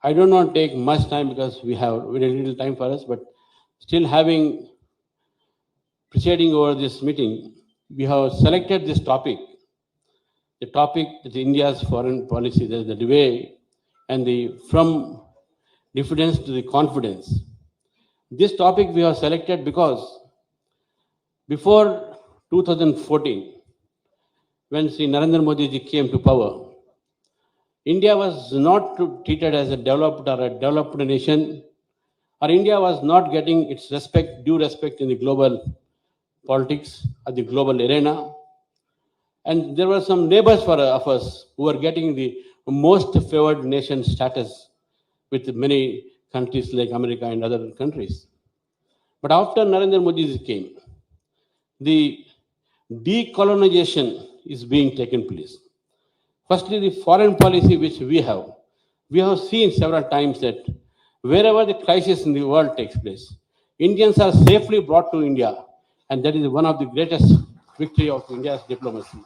I do not take much time because we have very little time for us, but still having presiding over this meeting, we have selected this topic, the topic that India's foreign policy, that is the way and the from diffidence to the confidence. This topic we have selected because before 2014, when Sri Narendra Modi ji came to power, India was not treated as a developed or a developed nation, or India was not getting its respect, due respect in the global politics or the global arena. And there were some neighbors of us who were getting the most favored nation status with many countries like America and other countries. But after Narendra Modi came, the decolonization is being taken place. Firstly, the foreign policy which we have seen several times that wherever the crisis in the world takes place, Indians are safely brought to India, and that is one of the greatest victory of India's diplomacy.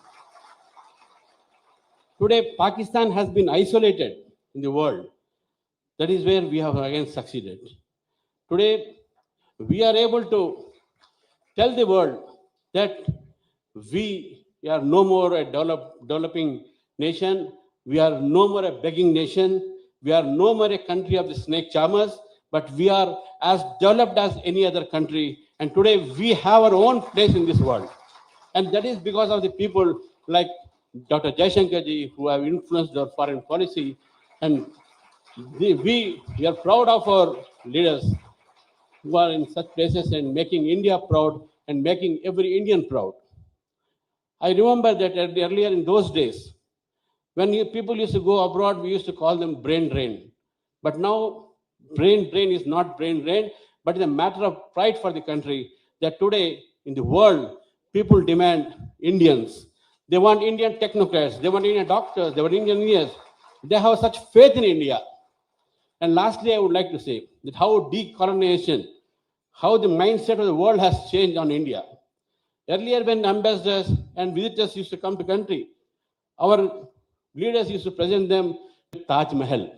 Today, Pakistan has been isolated in the world. That is where we have again succeeded. Today, we are able to tell the world that we are no more a developing nation, we are no more a begging nation, we are no more a country of the snake charmers, but we are as developed as any other country. And today we have our own place in this world. And that is because of the people like Dr. Jaishankar ji who have influenced our foreign policy. And we are proud of our leaders who are in such places and making India proud and making every Indian proud. I remember that earlier in those days, when people used to go abroad, we used to call them brain drain. But now, brain drain is not brain drain, but it's a matter of pride for the country that today in the world, people demand Indians. They want Indian technocrats, they want Indian doctors, they want Indian engineers. They have such faith in India. And lastly, I would like to say that how decolonization, how the mindset of the world has changed on India. Earlier, when ambassadors and visitors used to come to country, our leaders used to present them with Taj Mahal.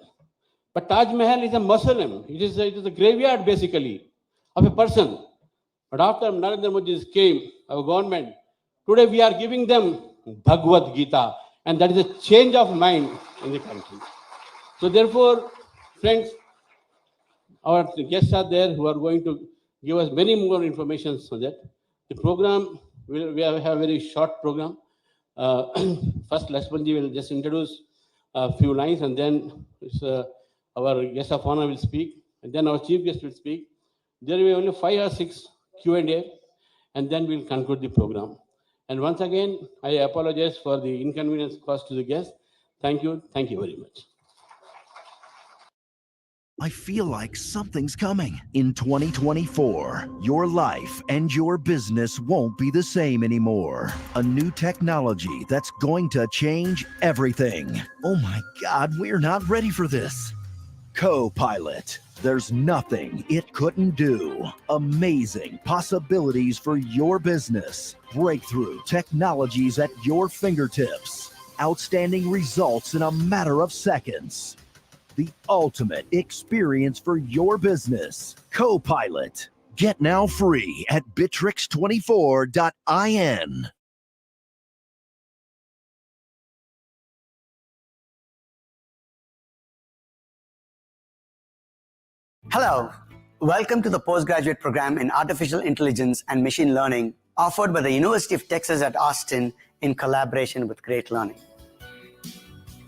But Taj Mahal is a mausoleum. It is a graveyard, basically, of a person. But after Narendra Modi came, our government, today we are giving them Bhagavad Gita. And that is a change of mind in the country. So therefore, friends, our guests are there who are going to give us many more information on that. The program, we have a very short program. First, Lakshmanji will just introduce a few lines, and then our guest of honor will speak, and then our chief guest will speak. There will be only 5 or 6 Q&A, and then we'll conclude the program. And once again, I apologize for the inconvenience caused to the guests. Thank you very much. I feel like something's coming. In 2024, your life and your business won't be the same anymore. A new technology that's going to change everything. Oh my God, we're not ready for this. Copilot. There's nothing it couldn't do. Amazing possibilities for your business. Breakthrough technologies at your fingertips. Outstanding results in a matter of seconds. The ultimate experience for your business. Copilot. Get now free at bitrix24.in. Hello, welcome to the postgraduate program in Artificial Intelligence and Machine Learning offered by the University of Texas at Austin in collaboration with Great Learning.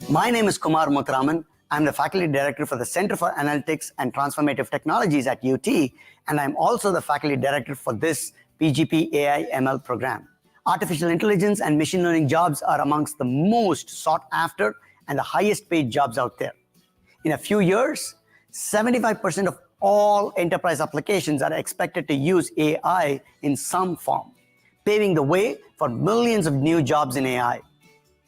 My name is Kumar Muthuraman. I'm the Faculty Director for the Center for Analytics and Transformative Technologies at UT, and I'm also the Faculty Director for this PGP AI ML program. Artificial intelligence and machine learning jobs are amongst the most sought after and the highest paid jobs out there. In a few years, 75% of all enterprise applications are expected to use AI in some form, paving the way for millions of new jobs in AI.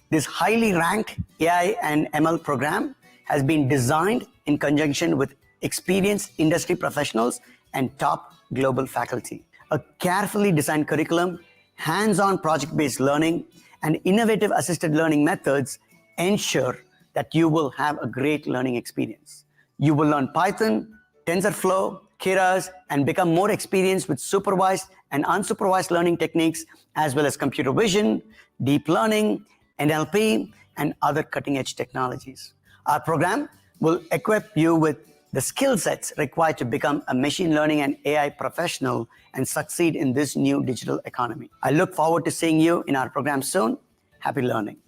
This highly ranked AI and ML program has been designed in conjunction with experienced industry professionals and top global faculty. A carefully designed curriculum, hands-on project-based learning, and innovative assisted learning methods ensure that you will have a great learning experience. You will learn Python, TensorFlow, Keras, and become more experienced with supervised and unsupervised learning techniques, as well as computer vision, deep learning, NLP, and other cutting-edge technologies. Our program will equip you with the skill sets required to become a machine learning and AI professional and succeed in this new digital economy. I look forward to seeing you in our program soon. Happy learning.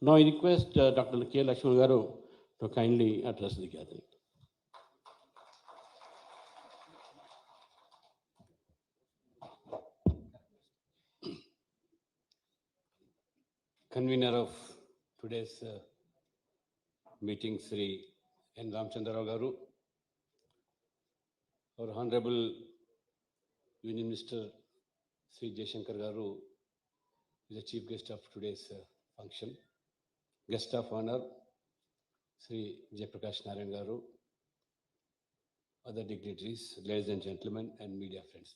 Now I request Dr. K. Lakshman Garu to kindly address the gathering. Convener of today's meeting, Sri N. Ramchandra Rao Garu, our Honorable Union Minister Sri Jaishankar Garu is the chief guest of today's function. Guest of honor Sri Jayaprakash Narayan Garu, other dignitaries, ladies and gentlemen, and media friends.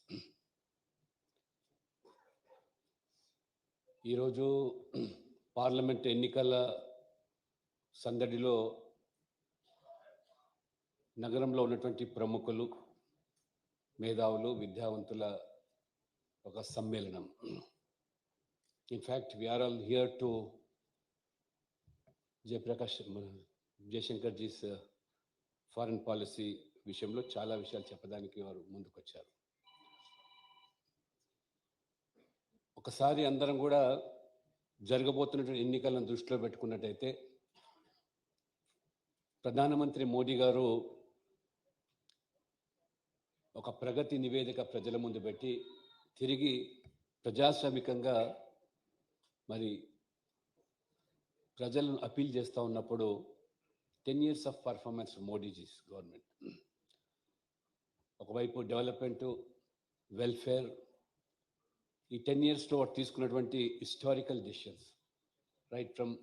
ఈరోజు parliament ఎన్నికల సందడిలో నగరంలో ఉన్నటువంటి ప్రముఖులు, మేధావులు, విద్యావంతుల ఒక సమ్మేళనం. In fact we are all here to Jaishankar ji's foreign policy విషయంలో చాలా విషయాలు చెప్పడానికి వారు ముందుకొచ్చారు. ఒకసారి అందరం కూడా జరగబోతున్నటువంటి ఎన్నికలను దృష్టిలో పెట్టుకున్నట్టయితే ప్రధానమంత్రి మోడీ గారు ఒక ప్రగతి నివేదిక ప్రజల ముందు పెట్టి తిరిగి ప్రజాస్వామికంగా మరి ప్రజలను అపీల్ చేస్తూ ఉన్నప్పుడు 10 years ఆఫ్ పర్ఫార్మెన్స్ మోడీజీస్ గవర్నమెంట్, ఒకవైపు డెవలప్మెంటు, వెల్ఫేర్, ఈ 10 yearsలో తీసుకున్నటువంటి historical decisions, right from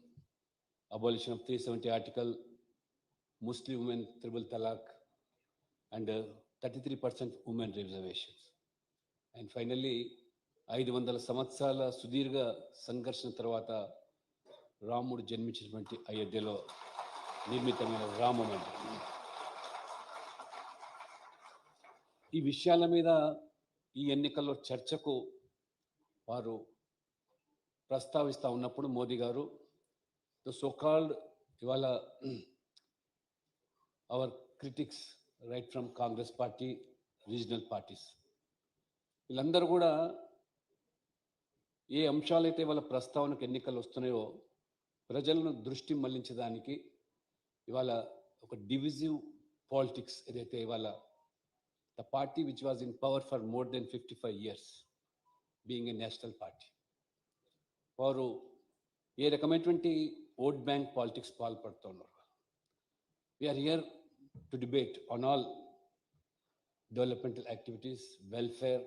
abolition of 370 article, Muslim women triple talaq, and 33% women reservations, and finally 500 సంవత్సరాల సుదీర్ఘ సంఘర్షణ తర్వాత రాముడు జన్మించినటువంటి అయోధ్యలో నిర్మితమైన రామ మందిరం. ఈ విషయాల మీద ఈ ఎన్నికల్లో చర్చకు వారు ప్రస్తావిస్తూ ఉన్నప్పుడు మోదీ గారు ద సోకాల్డ్ ఇవాళ our critics right from Congress party, regional parties, వీళ్ళందరూ కూడా ఏ అంశాలైతే వాళ్ళ ప్రస్తావనకు ఎన్నికలు వస్తున్నాయో ప్రజలను దృష్టి మళ్లించడానికి ఇవాళ ఒక డివిజివ్ పాలిటిక్స్ ఏదైతే ఇవాళ the party which was in power for more than 55 years being a national party, వారు ఏ రకమైనటువంటి ఓట్ బ్యాంక్ పాలిటిక్స్ పాల్పడుతున్నారు. We are here to debate on all developmental activities, welfare,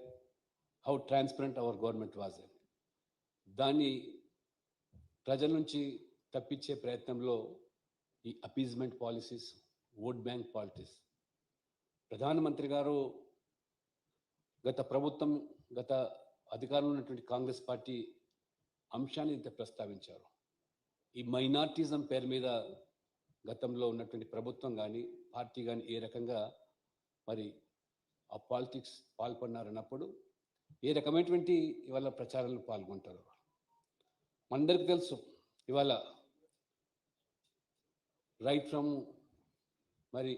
how transparent our government was. దాన్ని ప్రజల నుంచి తప్పించే ప్రయత్నంలో ఈ appeasement policies, vote bank politics, ప్రధానమంత్రి గారు గత అధికారంలో ఉన్నటువంటి కాంగ్రెస్ పార్టీ అంశాన్ని ఇంత ప్రస్తావించారు. ఈ మైనార్టిజం పేరు మీద గతంలో ఉన్నటువంటి ప్రభుత్వం కానీ పార్టీ కానీ ఏ రకంగా మరి ఆ పాలిటిక్స్ పాల్పడినారన్నప్పుడు ఏ రకమైనటువంటి ఇవాళ ప్రచారంలో పాల్గొంటారు. మనందరికీ తెలుసు ఇవాళ రైట్ ఫ్రమ్ మరి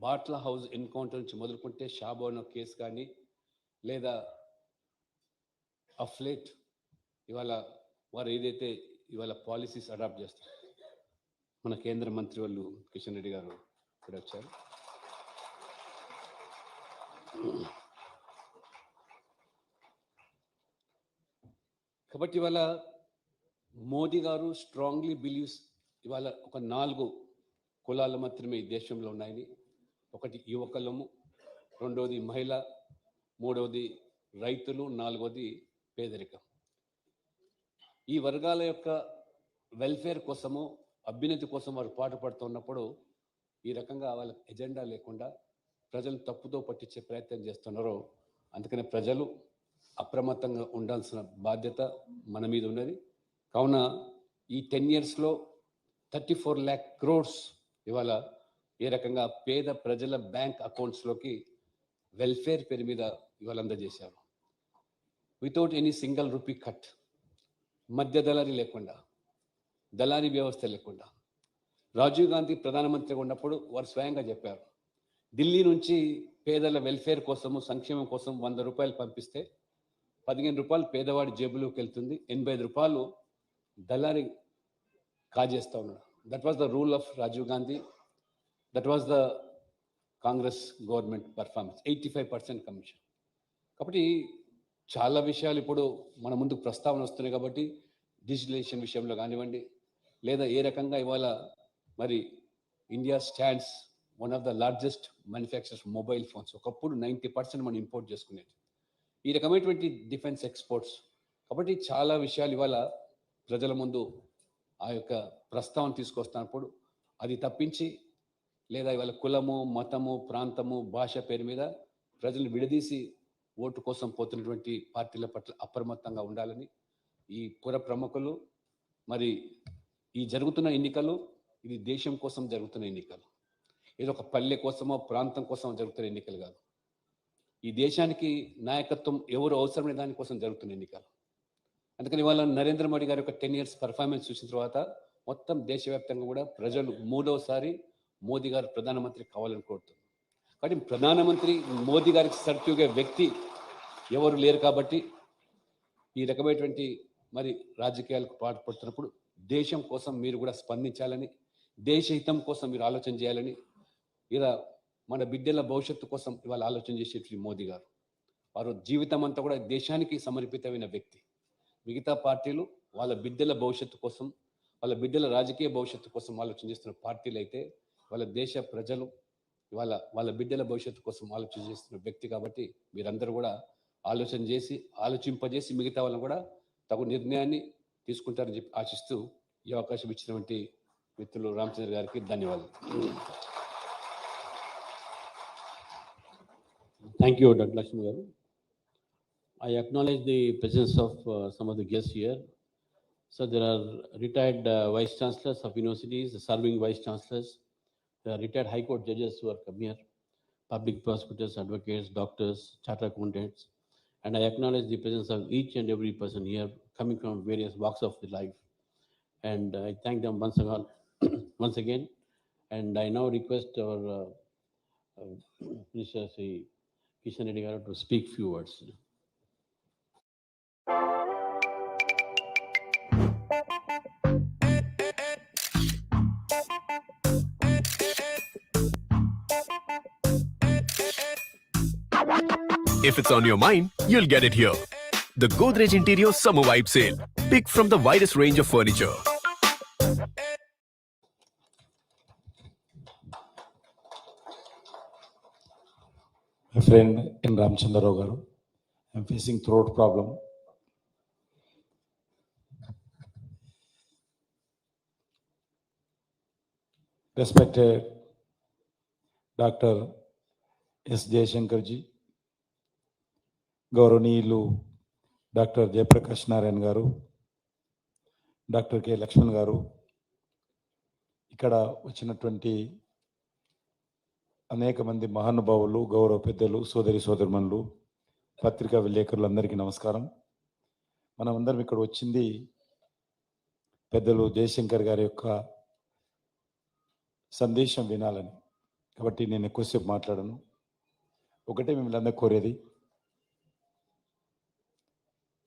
బాట్లా హౌస్ ఎన్కౌంటర్ నుంచి మొదలుకుంటే షాబోనో కేసు కానీ, లేదా అఫ్లేట్ ఇవాళ వారు ఏదైతే ఇవాళ పాలసీస్ అడాప్ట్ చేస్తారు, మన కేంద్ర మంత్రి వాళ్ళు కిషన్ రెడ్డి గారు ఇక్కడ వచ్చారు. కాబట్టి ఇవాళ మోదీ గారు స్ట్రాంగ్లీ బిలీవ్స్ ఇవాళ ఒక 4 కులాల మాత్రమే ఈ దేశంలో ఉన్నాయని. ఒకటి యువకులము, రెండవది మహిళ, మూడవది రైతులు, నాలుగవది పేదరికం. ఈ వర్గాల యొక్క వెల్ఫేర్ కోసము, అభ్యున్నతి కోసం వారు పాటుపడుతున్నప్పుడు ఈ రకంగా వాళ్ళ ఎజెండా లేకుండా ప్రజలు తప్పుదో పట్టించే ప్రయత్నం చేస్తున్నారో, అందుకనే ప్రజలు అప్రమత్తంగా ఉండాల్సిన బాధ్యత మన మీద ఉన్నది. కావున ఈ 10 yearsలో 34 lakh crores ఇవాళ ఏ రకంగా పేద ప్రజల బ్యాంక్ అకౌంట్స్లోకి వెల్ఫేర్ పేరు మీద ఇవాళ అందజేశారు. Without any single rupee cut, మధ్య దళారీ లేకుండా, దళారీ వ్యవస్థ లేకుండా. రాజీవ్ గాంధీ ప్రధానమంత్రిగా ఉన్నప్పుడు వారు స్వయంగా చెప్పారు, ఢిల్లీ నుంచి పేదల వెల్ఫేర్ కోసము, సంక్షేమం కోసం 100 రూపాయలు పంపిస్తే 15 రూపాయలు పేదవాడి జేబులోకి వెళ్తుంది, 85 రూపాయలు దళారీ కాజేస్తూ ఉన్నాడు. That was the rule of Rajiv Gandhi. That was the Congress government performance, 85% commission. కాబట్టి చాలా విషయాలు ఇప్పుడు మన ముందుకు ప్రస్తావన వస్తున్నాయి. కాబట్టి డిజిటలైజేషన్ విషయంలో కానివ్వండి, లేదా ఏ రకంగా ఇవాళ మరి India stands one of the largest manufacturers mobile phones. ఒకప్పుడు 90% మనం ఇంపోర్ట్ చేసుకునేది. ఈ రకమైనటువంటి డిఫెన్స్ ఎక్స్పోర్ట్స్. కాబట్టి చాలా విషయాలు ఇవాళ ప్రజల ముందు ఆ యొక్క ప్రస్తావన తీసుకొస్తున్నప్పుడు అది తప్పించి, లేదా ఇవాళ కులము, మతము, ప్రాంతము, భాష పేరు మీద ప్రజలను విడదీసి ఓటు కోసం పోతున్నటువంటి పార్టీల పట్ల అప్రమత్తంగా ఉండాలని ఈ పుర ప్రముఖులు, మరి ఈ జరుగుతున్న ఎన్నికలు ఇది దేశం కోసం జరుగుతున్న ఎన్నికలు. ఏదో ఒక పల్లె కోసమో ప్రాంతం కోసమో జరుగుతున్న ఎన్నికలు కాదు. ఈ దేశానికి నాయకత్వం ఎవరు అవసరమైన దానికోసం జరుగుతున్న ఎన్నికలు. అందుకని ఇవాళ నరేంద్ర మోడీ గారి యొక్క 10 years పర్ఫార్మెన్స్ చూసిన తర్వాత మొత్తం దేశవ్యాప్తంగా కూడా ప్రజలు 3వసారి మోదీ గారు ప్రధానమంత్రి కావాలని కోరుతున్నారు. కాబట్టి ప్రధానమంత్రి మోదీ గారికి సరితూగే వ్యక్తి ఎవరు లేరు. కాబట్టి ఈ రకమైనటువంటి మరి రాజకీయాలకు పాటుపడుతున్నప్పుడు దేశం కోసం మీరు కూడా స్పందించాలని, దేశ హితం కోసం మీరు ఆలోచన చేయాలని, ఇలా మన బిడ్డల భవిష్యత్తు కోసం ఇవాళ ఆలోచన చేసేటువంటి మోదీ గారు, వారు జీవితం అంతా కూడా దేశానికి సమర్పితమైన వ్యక్తి. మిగతా పార్టీలు వాళ్ళ బిడ్డల భవిష్యత్తు కోసం, వాళ్ళ బిడ్డల రాజకీయ భవిష్యత్తు కోసం ఆలోచన చేస్తున్న పార్టీలు అయితే, వాళ్ళ దేశ ప్రజలు ఇవాళ వాళ్ళ బిడ్డల భవిష్యత్తు కోసం ఆలోచన చేస్తున్న వ్యక్తి. కాబట్టి మీరందరూ కూడా ఆలోచన చేసి, ఆలోచింపజేసి మిగతా వాళ్ళని కూడా తగు నిర్ణయాన్ని తీసుకుంటారని చెప్పి ఆశిస్తూ ఈ అవకాశం ఇచ్చినటువంటి మిత్రులు రామచంద్ర గారికి ధన్యవాదాలు. Thank you, Dr. Lakshmi garu. I acknowledge the presence of some of the guests here. So there are retired vice chancellors of universities, serving vice chancellors, there are retired high court judges who are come here, public prosecutors, advocates, doctors, chartered accountants, and I acknowledge the presence of each and every person here coming from various walks of the life. And I thank them once again. And I now request our Minister Sri Kishan Reddy garu to speak few words. If it's on your mind, you'll get it here. The Godrej Interior Summer Vibe Sale. Pick from the widest range of furniture. My friend in Ramchandra garu, I'm facing throat problem. Respected Dr. S. Jaishankar ji, గౌరవనీయులు doctor Jayaprakash Narayana గారు, doctor K Laxman గారు, ఇక్కడ వచ్చినటువంటి అనేక మంది మహానుభావులు, గౌరవ పెద్దలు, సోదరి సోదరుమణులు, పత్రికా విలేకరులందరికీ నమస్కారం. మనమందరం ఇక్కడ వచ్చింది పెద్దలు జయశంకర్ గారి యొక్క సందేశం వినాలని. కాబట్టి నేను ఎక్కువసేపు మాట్లాడను. ఒకటే మిమ్మల్ని అందరూ కోరేది,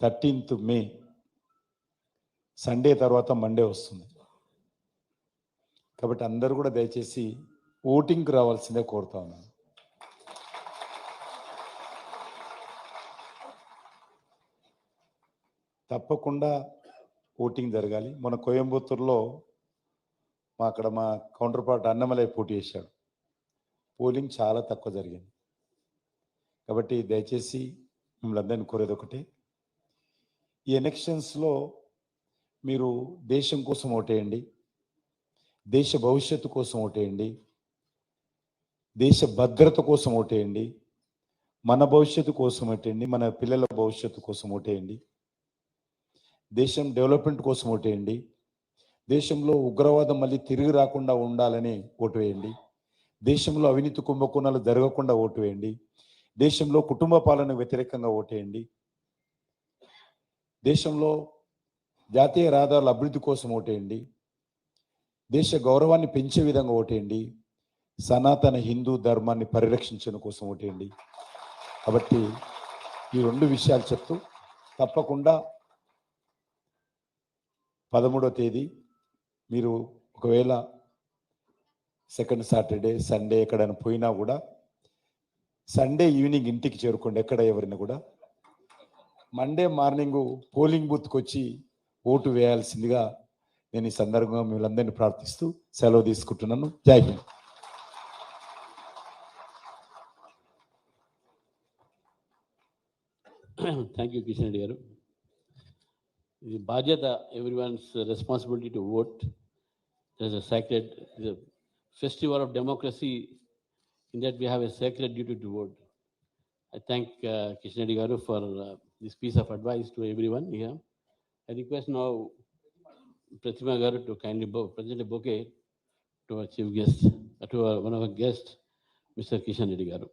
13th May సండే తర్వాత మండే వస్తుంది. కాబట్టి అందరూ కూడా దయచేసి ఓటింగ్కి రావాల్సిందే కోరుతా ఉన్నాను. తప్పకుండా ఓటింగ్ జరగాలి. మన కోయంబత్తూరులో అక్కడ మా కౌంటర్ పార్ట్ అన్నమలై పోటీ చేశాడు. పోలింగ్ చాలా తక్కువ జరిగింది. కాబట్టి దయచేసి మిమ్మల్ని అందరినీ కోరేది ఒకటే, ఈ ఎలక్షన్స్లో మీరు దేశం కోసం ఓటేయండి, దేశ భవిష్యత్తు కోసం ఓటేయండి. దేశ భద్రత కోసం ఓటేయండి, మన భవిష్యత్తు కోసం ఓటేయండి, మన పిల్లల భవిష్యత్తు కోసం ఓటేయండి, దేశం డెవలప్మెంట్ కోసం ఓటేయండి, దేశంలో ఉగ్రవాదం మళ్ళీ తిరిగి రాకుండా ఉండాలని ఓటు వేయండి, దేశంలో అవినీతి కుంభకోణాలు జరగకుండా ఓటు వేయండి, దేశంలో కుటుంబ పాలన వ్యతిరేకంగా ఓటేయండి, దేశంలో జాతీయ రహదారుల అభివృద్ధి కోసం ఓటేయండి, దేశ గౌరవాన్ని పెంచే విధంగా ఓటేయండి, సనాతన హిందూ ధర్మాన్ని పరిరక్షించడం కోసం ఓటేయండి. కాబట్టి ఈ రెండు విషయాలు చెప్తూ తప్పకుండా 13వ తేదీ మీరు ఒకవేళ సెకండ్ సాటర్డే సండే ఎక్కడైనా పోయినా కూడా సండే ఈవినింగ్ ఇంటికి చేరుకోండి, ఎక్కడ ఎవరిని కూడా. మండే మార్నింగ్ పోలింగ్ బూత్కి వచ్చి ఓటు వేయాల్సిందిగా నేను ఈ సందర్భంగా మిమ్మల్ని ప్రార్థిస్తూ సెలవు తీసుకుంటున్నాను. జై హింద్. థ్యాంక్ యూ కిషన్ రెడ్డి గారు. ఇది బాధ్యత, everyone's responsibility to vote. There's a sacred, the festival of democracy, in that we have a sacred duty to vote. I thank Kishan Reddy garu for this piece of advice to everyone here. I request now Pratima garu to kindly present a bouquet to our chief guest, to one of our guests, Mr. Kishan Reddy garu.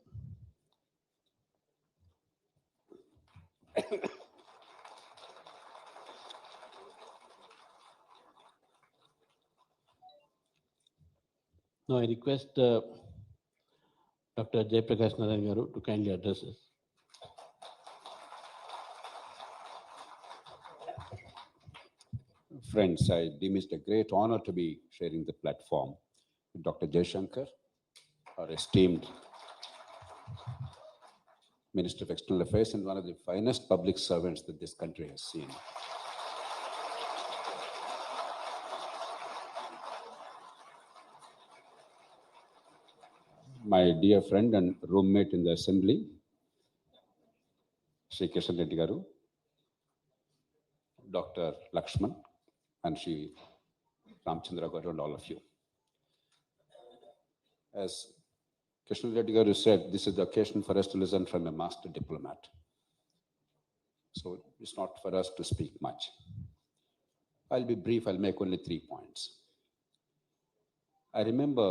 Now I request Dr. Jayaprakash Narayan garu to kindly address us. Friends, I deem it a great honor to be sharing the platform with Dr. Jaishankar, our esteemed Minister of External Affairs and one of the finest public servants that this country has seen. My dear friend and roommate in the assembly, Shri Kishan Reddy garu, Dr. Lakshman, and Shri Ramchandra garu, and all of you. As Kishan Reddy garu said, this is the occasion for us to listen from a master diplomat. So it's not for us to speak much. I'll be brief, I'll make only 3 points. I remember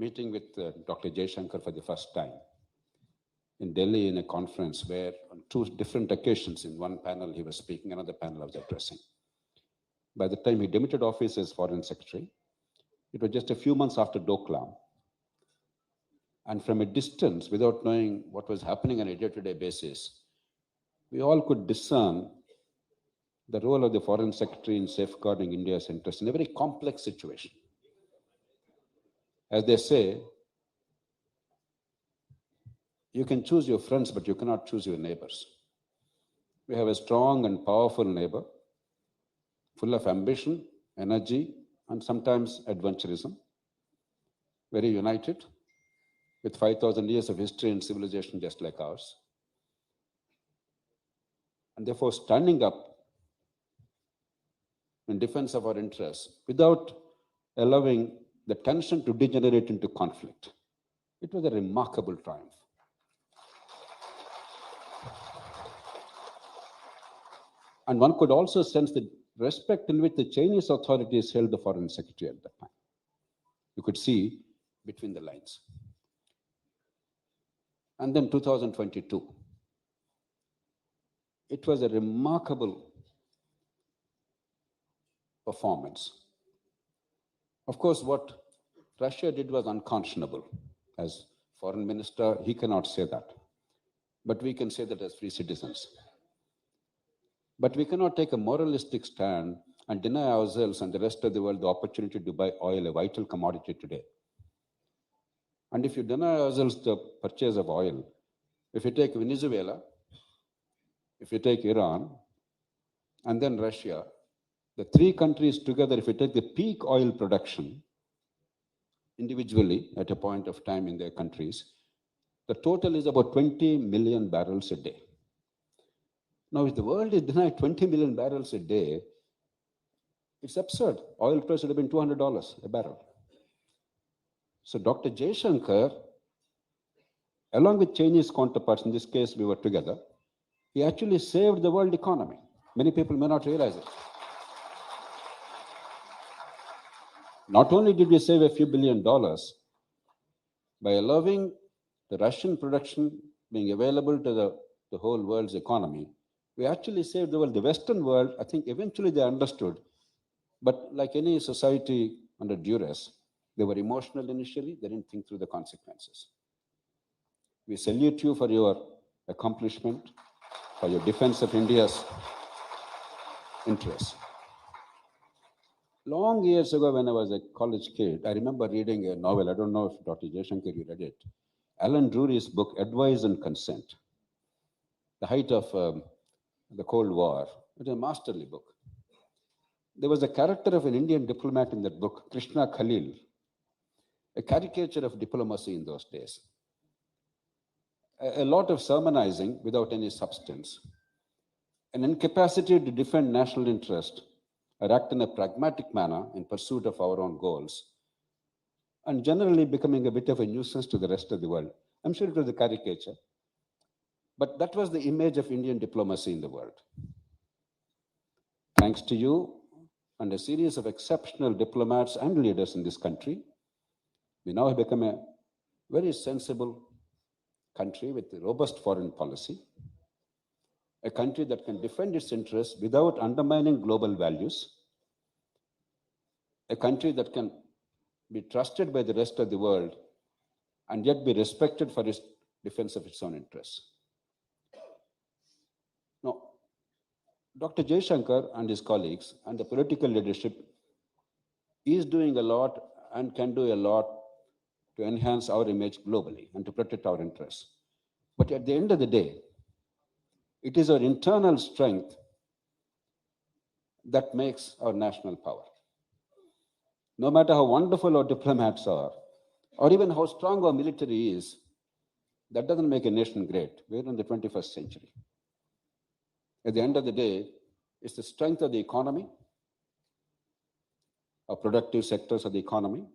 meeting with Dr. Jaishankar for the first time in Delhi in a conference where on 2 different occasions, in one panel he was speaking, another panel I was addressing. By the time he demitted office as Foreign Secretary, it was just a few months after Doklam. And from a distance, without knowing what was happening on a day-to-day basis, we all could discern the role of the Foreign Secretary in safeguarding India's interests in a very complex situation. As they say, you can choose your friends, but you cannot choose your neighbors. We have a strong and powerful neighbor, full of ambition, energy, and sometimes adventurism, very united, with 5,000 years of history and civilization just like ours. And therefore, standing up in defense of our interests without allowing the tension to degenerate into conflict. It was a remarkable triumph. And one could also sense the respect in which the Chinese authorities held the Foreign Secretary at that time. You could see between the lines. And then 2022. It was a remarkable performance. Of course, what Russia did was unconscionable. As foreign minister, he cannot say that. But we can say that as free citizens. But we cannot take a moralistic stand and deny ourselves and the rest of the world the opportunity to buy oil, a vital commodity today. And if you deny ourselves the purchase of oil, if you take Venezuela, if you take Iran, and then Russia, the 3 countries together, if you take the peak oil production individually at a point of time in their countries, the total is about 20 million barrels a day. Now, if the world is denied 20 million barrels a day, it's absurd. Oil price would have been $200 a barrel. So Dr. Jaishankar, along with Chinese counterparts, in this case we were together, he actually saved the world economy. Many people may not realize it. Not only did we save a few $1 billion by allowing the Russian production being available to the whole world's economy, we actually saved the world. The Western world, I think eventually they understood, but like any society under duress, they were emotional initially, they didn't think through the consequences. We salute you for your accomplishment, for your defense of India's interests. Long years ago, when I was a college kid, I remember reading a novel. I don't know if Dr. Jaishankar, you read it. Alan Drury's book, Advice and Consent. The height of the Cold War. It was a masterly book. There was a character of an Indian diplomat in that book, Krishna Khalil, a caricature of diplomacy in those days. A lot of sermonizing without any substance, an incapacity to defend national interest or act in a pragmatic manner in pursuit of our own goals, and generally becoming a bit of a nuisance to the rest of the world. I'm sure it was a caricature, but that was the image of Indian diplomacy in the world. Thanks to you and a series of exceptional diplomats and leaders in this country, we now have become a very sensible country with a robust foreign policy, a country that can defend its interests without undermining global values, a country that can be trusted by the rest of the world and yet be respected for its defense of its own interests. Now, Dr. Jaishankar and his colleagues and the political leadership is doing a lot and can do a lot to enhance our image globally and to protect our interests. But at the end of the day, it is our internal strength that makes our national power. No matter how wonderful our diplomats are, or even how strong our military is, that doesn't make a nation great. We're in the 21st century. At the end of the day, it's the strength of the economy, our productive sectors of the economy.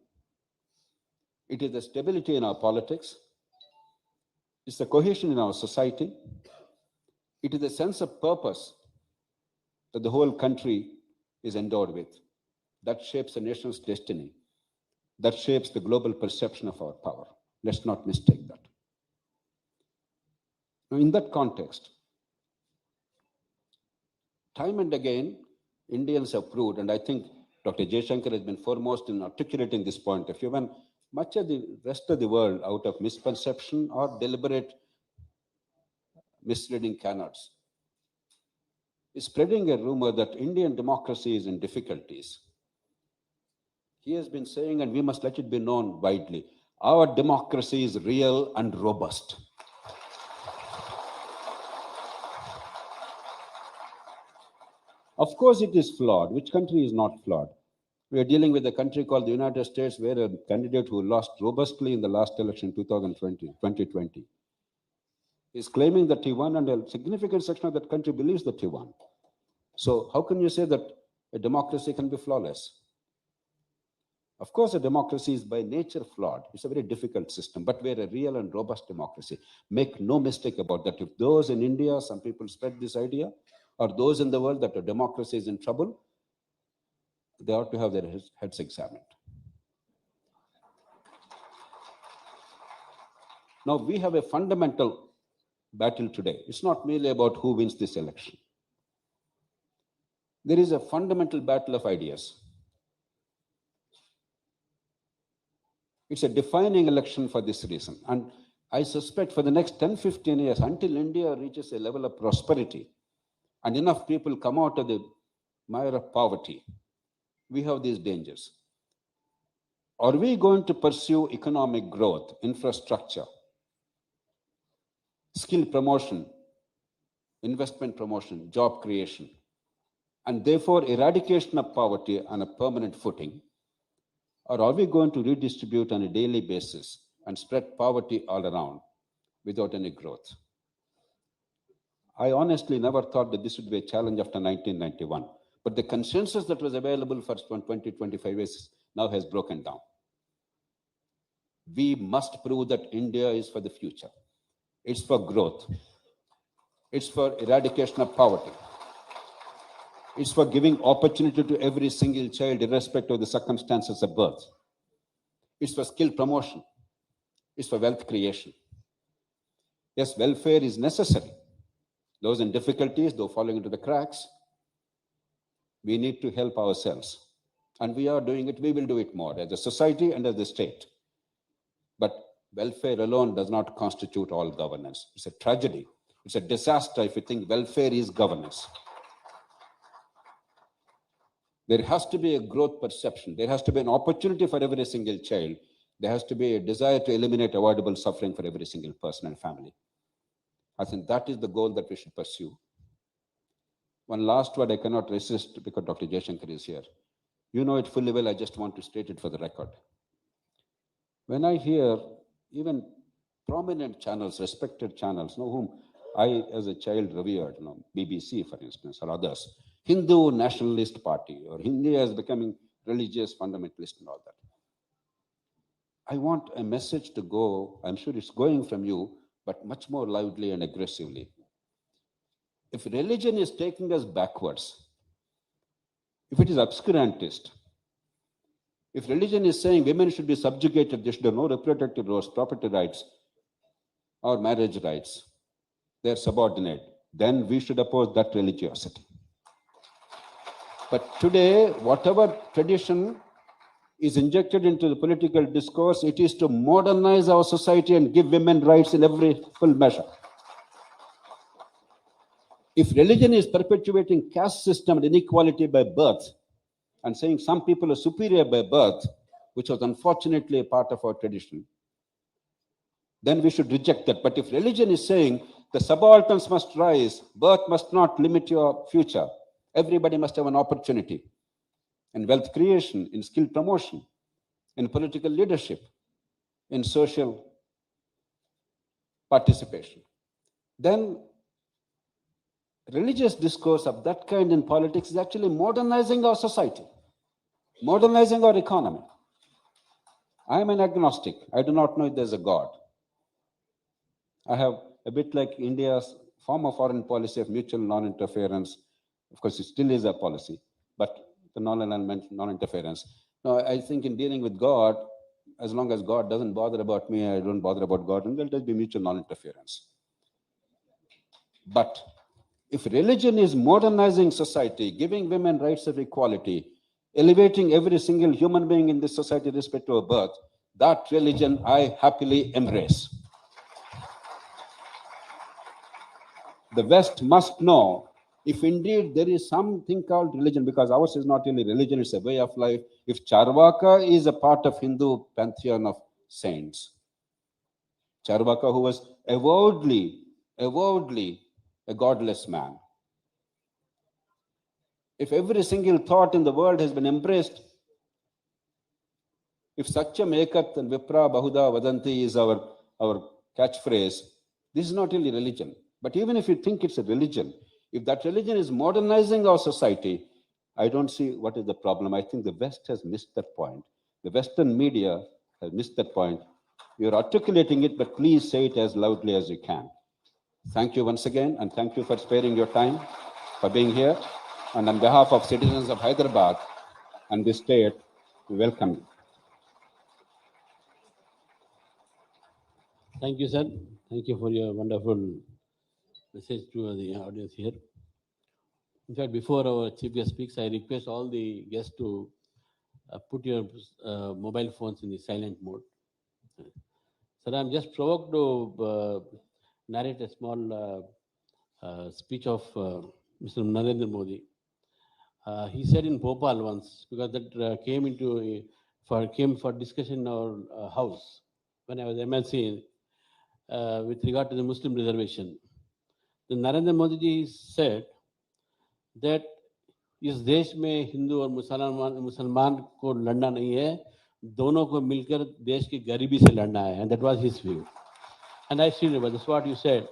It is the stability in our politics. It's the cohesion in our society. It is the sense of purpose that the whole country is endowed with. That shapes a nation's destiny. That shapes the global perception of our power. Let's not mistake that. Now, in that context, time and again, Indians have proved, and I think Dr. Jaishankar has been foremost in articulating this point of view, when much of the rest of the world, out of misconception or deliberate misleading canards, is spreading a rumor that Indian democracy is in difficulties. He has been saying, and we must let it be known widely, our democracy is real and robust. Of course, it is flawed. Which country is not flawed? We are dealing with a country called the United States, where a candidate who lost robustly in the last election, 2020, is claiming that he won, and a significant section of that country believes that he won. So how can you say that a democracy can be flawless? Of course, a democracy is by nature flawed. It's a very difficult system, but we're a real and robust democracy. Make no mistake about that. If those in India, some people spread this idea, or those in the world that a democracy is in trouble, they ought to have their heads examined. Now, we have a fundamental battle today. It's not merely about who wins this election. There is a fundamental battle of ideas. It's a defining election for this reason. And I suspect for the next 10, 15 years, until India reaches a level of prosperity and enough people come out of the mire of poverty, we have these dangers. Are we going to pursue economic growth, infrastructure, skill promotion, investment promotion, job creation, and therefore eradication of poverty on a permanent footing? Or are we going to redistribute on a daily basis and spread poverty all around without any growth? I honestly never thought that this would be a challenge after 1991. But the consensus that was available for 20, 25 years now has broken down. We must prove that India is for the future. It's for growth. It's for eradication of poverty. It's for giving opportunity to every single child, irrespective of the circumstances of birth. It's for skill promotion. It's for wealth creation. Yes, welfare is necessary. Those in difficulties, those falling into the cracks, we need to help ourselves. And we are doing it, we will do it more as a society and as a state. But welfare alone does not constitute all governance. It's a tragedy. It's a disaster if you think welfare is governance. There has to be a growth perception. There has to be an opportunity for every single child. There has to be a desire to eliminate avoidable suffering for every single person and family. I think that is the goal that we should pursue. One last word I cannot resist because Dr. Jaishankar is here. You know it fully well, I just want to state it for the record. When I hear even prominent channels, respected channels, whom I as a child revered, BBC for instance, or others, Hindu Nationalist Party, or India is becoming religious fundamentalist and all that. I want a message to go, I'm sure it's going from you, but much more loudly and aggressively. If religion is taking us backwards, if it is obscurantist, if religion is saying women should be subjugated, they should have no reproductive rights, property rights, or marriage rights, they're subordinate, then we should oppose that religiosity. But today, whatever tradition is injected into the political discourse, it is to modernize our society and give women rights in every full measure. If religion is perpetuating caste system and inequality by birth and saying some people are superior by birth, which was unfortunately a part of our tradition, then we should reject that. But if religion is saying the subalterns must rise, birth must not limit your future, everybody must have an opportunity in wealth creation, in skill promotion, in political leadership, in social participation, then religious discourse of that kind in politics is actually modernizing our society, modernizing our economy. I am an agnostic. I do not know if there's a God. I have a bit like India's former foreign policy of mutual non-interference. Of course, it still is a policy, but the non-interference. Now, I think in dealing with God, as long as God doesn't bother about me, I don't bother about God, and there'll just be mutual non-interference. But if religion is modernizing society, giving women rights of equality, elevating every single human being in this society irrespective of birth, that religion I happily embrace. The West must know if indeed there is something called religion, because ours is not really religion, it's a way of life. If Charvaka is a part of Hindu pantheon of saints, Charvaka, who was avowedly a godless man, if every single thought in the world has been embraced, if Satyam Ekat and Vipra Bahuda Vadanti is our catchphrase, this is not really religion. But even if you think it's a religion, if that religion is modernizing our society, I don't see what is the problem. I think the West has missed that point. The Western media has missed that point. You're articulating it, but please say it as loudly as you can. Thank you once again, and thank you for sparing your time, for being here. And on behalf of citizens of Hyderabad and the state, we welcome you. Thank you, sir. Thank you for your wonderful message to the audience here. In fact, before our chief guest speaks, I request all the guests to put your mobile phones in the silent mode. Sir, I'm just provoked to narrate a small speech of Mr. Narendra Modi. He said in Bhopal once, because that came for discussion in our house when I was MLC with regard to the Muslim reservation. Then Narendra Modi ji said that इस देश में हिंदू और मुसलमान को लड़ना नहीं है, दोनों को मिलकर देश की गरीबी से लड़ना है. And that was his view. And I still remember, that's what you said.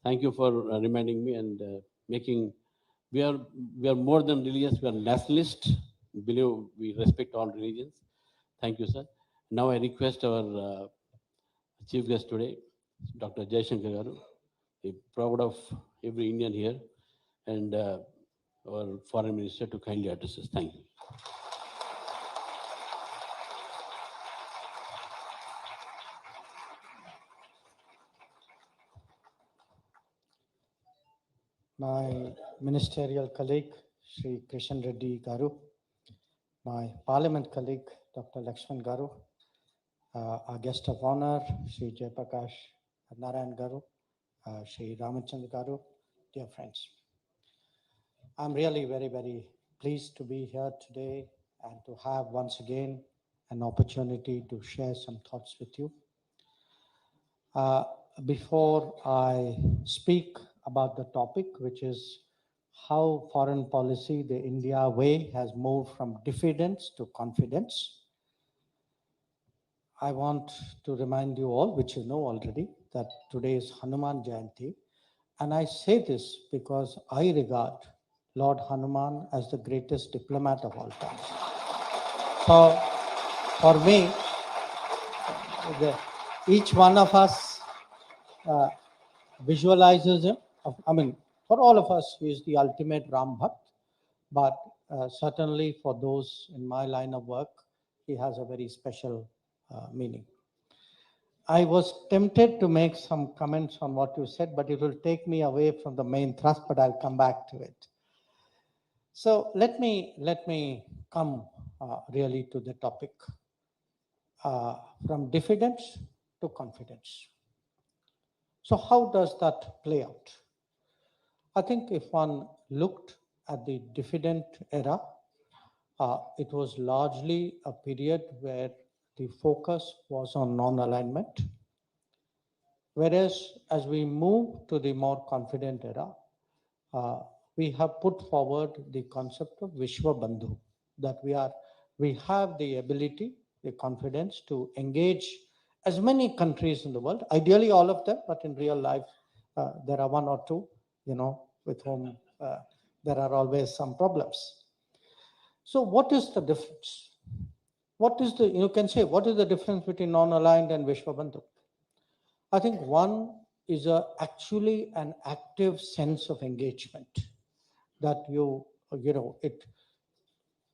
Thank you for reminding me and making, we are more than religious, we are nationalist. We believe we respect all religions. Thank you, sir. Now I request our chief guest today, Dr. Jaishankar Garu, proud of every Indian here, and our foreign minister to kindly address us. Thank you. My ministerial colleague, Sri Krishan Reddy Garu, my parliament colleague, Dr. Lakshman Garu, our guest of honor, Sri Jayaprakash Narayan Garu, Sri Ramachandra Garu, dear friends. I'm really very, very pleased to be here today and to have once again an opportunity to share some thoughts with you. Before I speak about the topic, which is how foreign policy, the India way, has moved from diffidence to confidence, I want to remind you all, which you know already, that today is Hanuman Jayanti. And I say this because I regard Lord Hanuman as the greatest diplomat of all times. So for me, each one of us visualizes him. I mean, for all of us, he is the ultimate Ram Bhakt. But certainly for those in my line of work, he has a very special meaning. I was tempted to make some comments on what you said, but it will take me away from the main thrust, but I'll come back to it. So let me come really to the topic, from diffidence to confidence. So how does that play out? I think if one looked at the diffident era, it was largely a period where the focus was on non-alignment. Whereas as we move to the more confident era, we have put forward the concept of Vishwa Bandhu, that we have the ability, the confidence to engage as many countries in the world, ideally all of them, but in real life, there are one or two, with whom there are always some problems. So what is the difference? You can say, what is the difference between non-aligned and Vishwa Bandhu? I think one is actually an active sense of engagement that it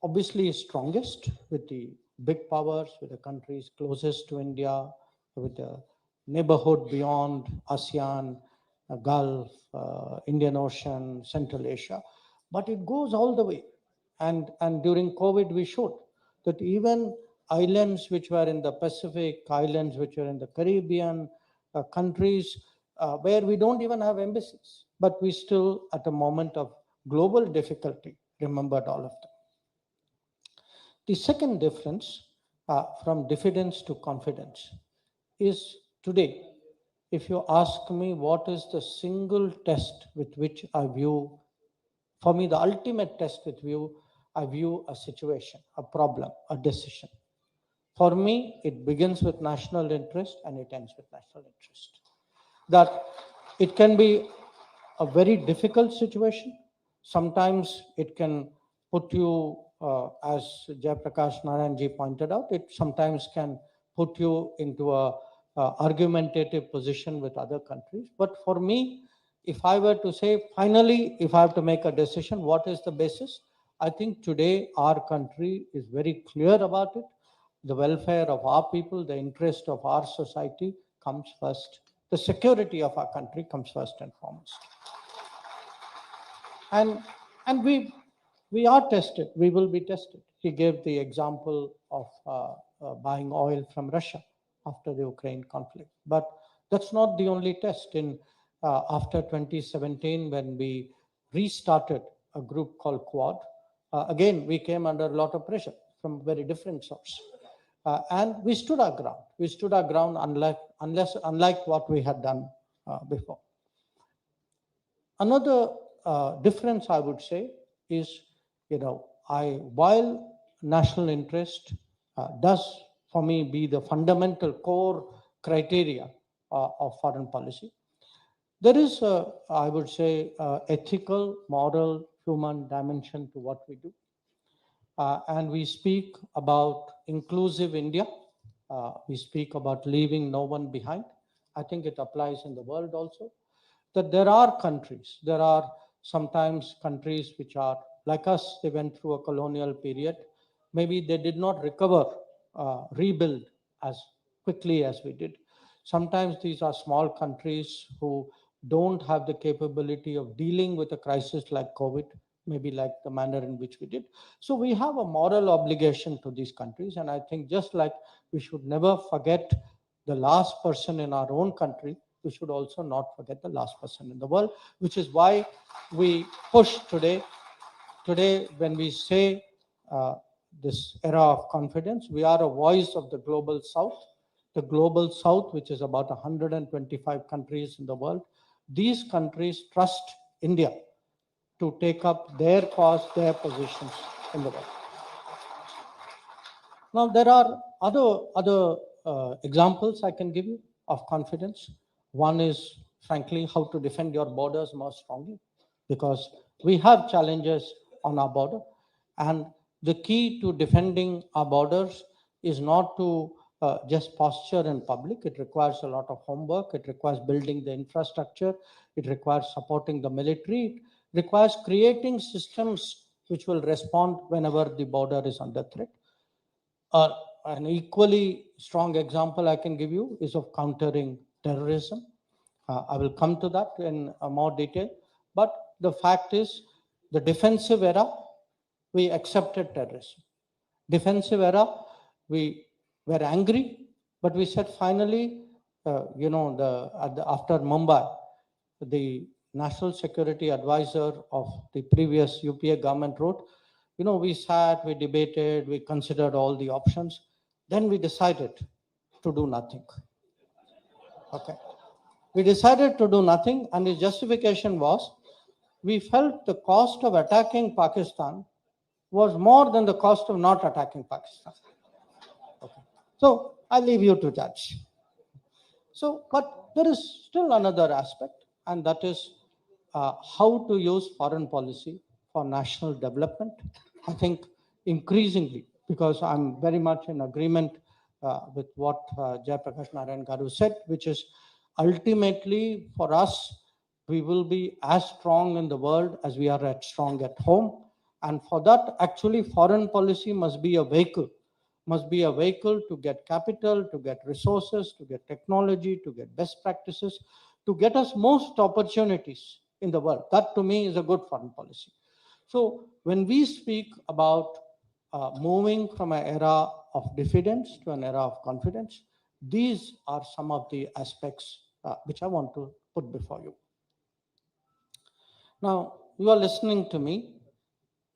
obviously is strongest with the big powers, with the countries closest to India, with the neighborhood beyond ASEAN, Gulf, Indian Ocean, Central Asia, but it goes all the way. And during COVID, we showed that even islands which were in the Pacific, islands which were in the Caribbean, countries where we don't even have embassies, but we still, at a moment of global difficulty, remembered all of them. The second difference from diffidence to confidence is today, if you ask me what is the single test with which I view, for me, the ultimate test with I view a situation, a problem, a decision. For me, it begins with national interest and it ends with national interest. That it can be a very difficult situation. Sometimes it can put you, as Jayaprakash Narayanji pointed out, it sometimes can put you into a argumentative position with other countries. But for me, if I were to say, finally, if I have to make a decision, what is the basis? I think today our country is very clear about it. The welfare of our people, the interest of our society comes first. The security of our country comes first and foremost. And we are tested. We will be tested. He gave the example of buying oil from Russia after the Ukraine conflict. But that's not the only test. After 2017, when we restarted a group called Quad, again, we came under a lot of pressure from very different sources. And we stood our ground. We stood our ground unlike what we had done before. Another difference, I would say, is, while national interest does, for me, be the fundamental core criteria of foreign policy, there is, I would say, ethical, moral, human dimension to what we do. And we speak about inclusive India. we speak about leaving no one behind. I think it applies in the world also. That there are countries, there are sometimes countries which are like us, they went through a colonial period. Maybe they did not recover, rebuild as quickly as we did. Sometimes these are small countries who don't have the capability of dealing with a crisis like COVID, maybe like the manner in which we did. So we have a moral obligation to these countries. And I think just like we should never forget the last person in our own country, we should also not forget the last person in the world, which is why we push today. Today, when we say this era of confidence, we are a voice of the global south. The global south, which is about 125 countries in the world, these countries trust India to take up their cause, their positions in the world. Now, there are other examples I can give you of confidence. One is, frankly, how to defend your borders more strongly, because we have challenges on our border. And the key to defending our borders is not to just posture in public. It requires a lot of homework. It requires building the infrastructure. It requires supporting the military. It requires creating systems which will respond whenever the border is under threat. An equally strong example I can give you is of countering terrorism. I will come to that in more detail. But the fact is, the defensive era, we accepted terrorism. Defensive era, we were angry, but we said finally, after Mumbai, the national security advisor of the previous UPA government wrote, we sat, we debated, we considered all the options. Then we decided to do nothing. Okay. We decided to do nothing, and the justification was we felt the cost of attacking Pakistan was more than the cost of not attacking Pakistan. Okay. So I leave you to judge. So, but there is still another aspect, and that is how to use foreign policy for national development. I think increasingly, because I'm very much in agreement with what Jayaprakash Narayan Garu said, which is ultimately for us, we will be as strong in the world as we are strong at home. And for that, actually, foreign policy must be a vehicle to get capital, to get resources, to get technology, to get best practices, to get us most opportunities in the world. That to me is a good foreign policy. So when we speak about moving from an era of diffidence to an era of confidence, these are some of the aspects which I want to put before you. Now, you are listening to me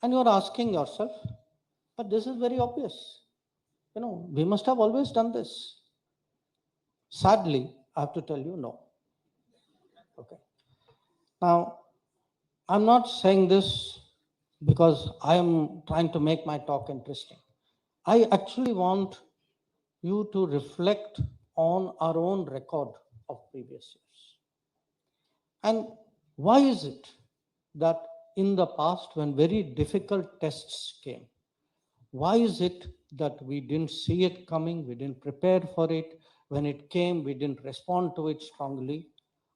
and you are asking yourself, but this is very obvious. We must have always done this. Sadly, I have to tell you no. Okay. Now, I'm not saying this because I am trying to make my talk interesting. I actually want you to reflect on our own record of previous years. And why is it that in the past, when very difficult tests came, why is it that we didn't see it coming, we didn't prepare for it? When it came, we didn't respond to it strongly.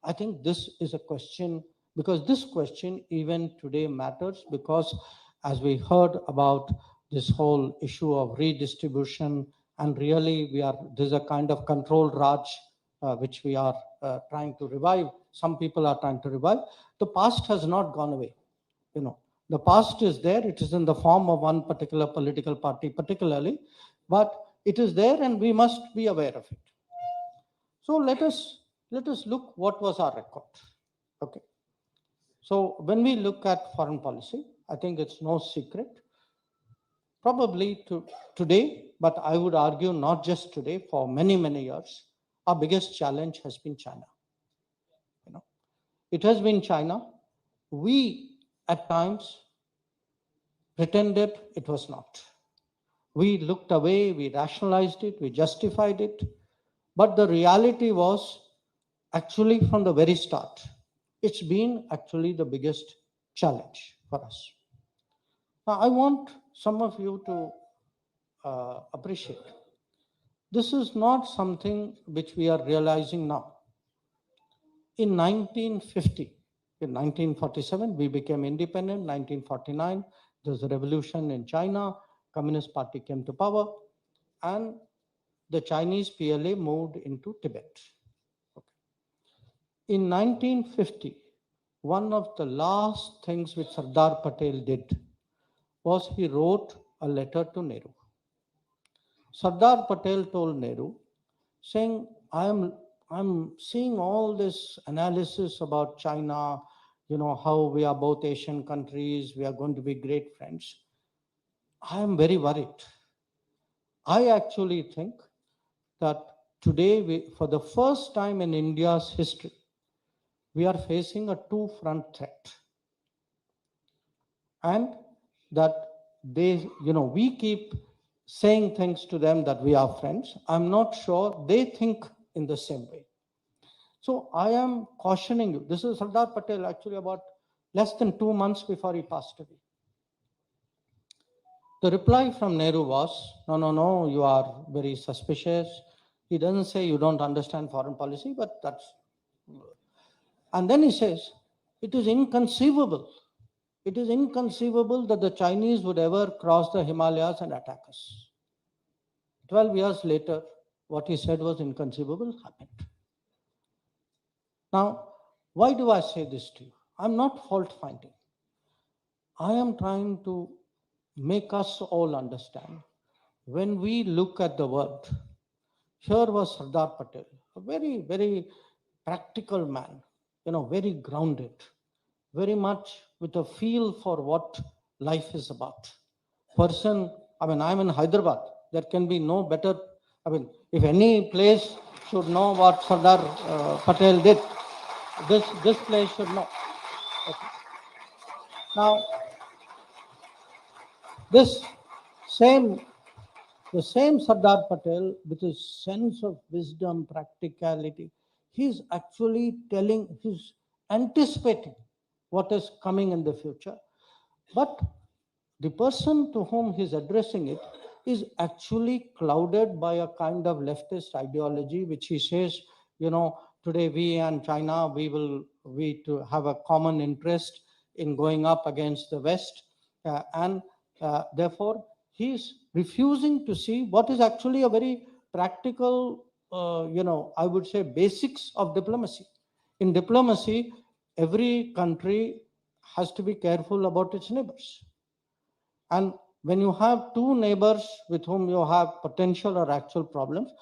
I think this is a question, because this question even today matters, because as we heard about this whole issue of redistribution, and really there's a kind of control Raj which we are trying to revive. Some people are trying to revive. The past has not gone away. The past is there. It is in the form of one particular political party particularly, but it is there and we must be aware of it. So let us look what was our record. Okay. So when we look at foreign policy, I think it's no secret, probably today, but I would argue not just today, for many, many years, our biggest challenge has been China. It has been China. We at times pretended it was not. We looked away, we rationalized it, we justified it. But the reality was actually from the very start, it's been actually the biggest challenge for us. Now, I want some of you to appreciate This is not something which we are realizing now. In 1950, in 1947, we became independent. 1949, there was a revolution in China. Communist Party came to power, and the Chinese PLA moved into Tibet. In 1950, one of the last things which Sardar Patel did was he wrote a letter to Nehru. Sardar Patel told Nehru, saying, I'm seeing all this analysis about China, how we are both Asian countries, we are going to be great friends. I am very worried. I actually think that today, for the first time in India's history, we are facing a two-front threat. And that we keep saying things to them that we are friends. I'm not sure they think in the same way. So I am cautioning you. This is Sardar Patel actually about less than 2 months before he passed away. The reply from Nehru was, no, you are very suspicious. He doesn't say you don't understand foreign policy, but that's... And then he says, it is inconceivable. It is inconceivable that the Chinese would ever cross the Himalayas and attack us. 12 years later, what he said was inconceivable happened. Now, why do I say this to you? I'm not fault finding. I am trying to make us all understand. When we look at the world, here was Sardar Patel, a very, very practical man, very grounded, very much with a feel for what life is about. I'm in Hyderabad. There can be no better, if any place should know what Sardar Patel did, this place should know. Okay. Now, the same Sardar Patel, with his sense of wisdom, practicality, he's actually he's anticipating what is coming in the future. But the person to whom he's addressing it is actually clouded by a kind of leftist ideology, which he says, today we and China, we to have a common interest in going up against the West. And therefore, he's refusing to see what is actually a very practical, I would say, basics of diplomacy. In diplomacy, every country has to be careful about its neighbors. And when you have two neighbors with whom you have potential or actual problems,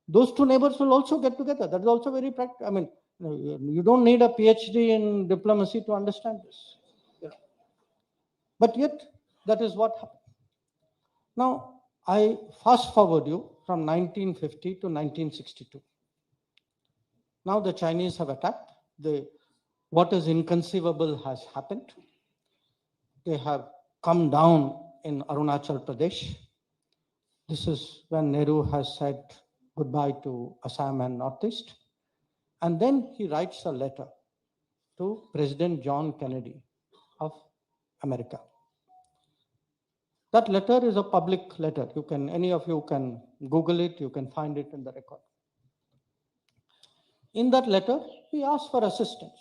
those two neighbors will also get together. That is also very practical. You don't need a PhD in diplomacy to understand this. But yet, that is what happened. Now, I fast forward you from 1950 to 1962. Now the Chinese have attacked. What is inconceivable has happened. They have come down in Arunachal Pradesh. This is when Nehru has said goodbye to Assam and Northeast. And then he writes a letter to President John Kennedy of America. That letter is a public letter. Any of you can Google it, you can find it in the record. In that letter, he asked for assistance.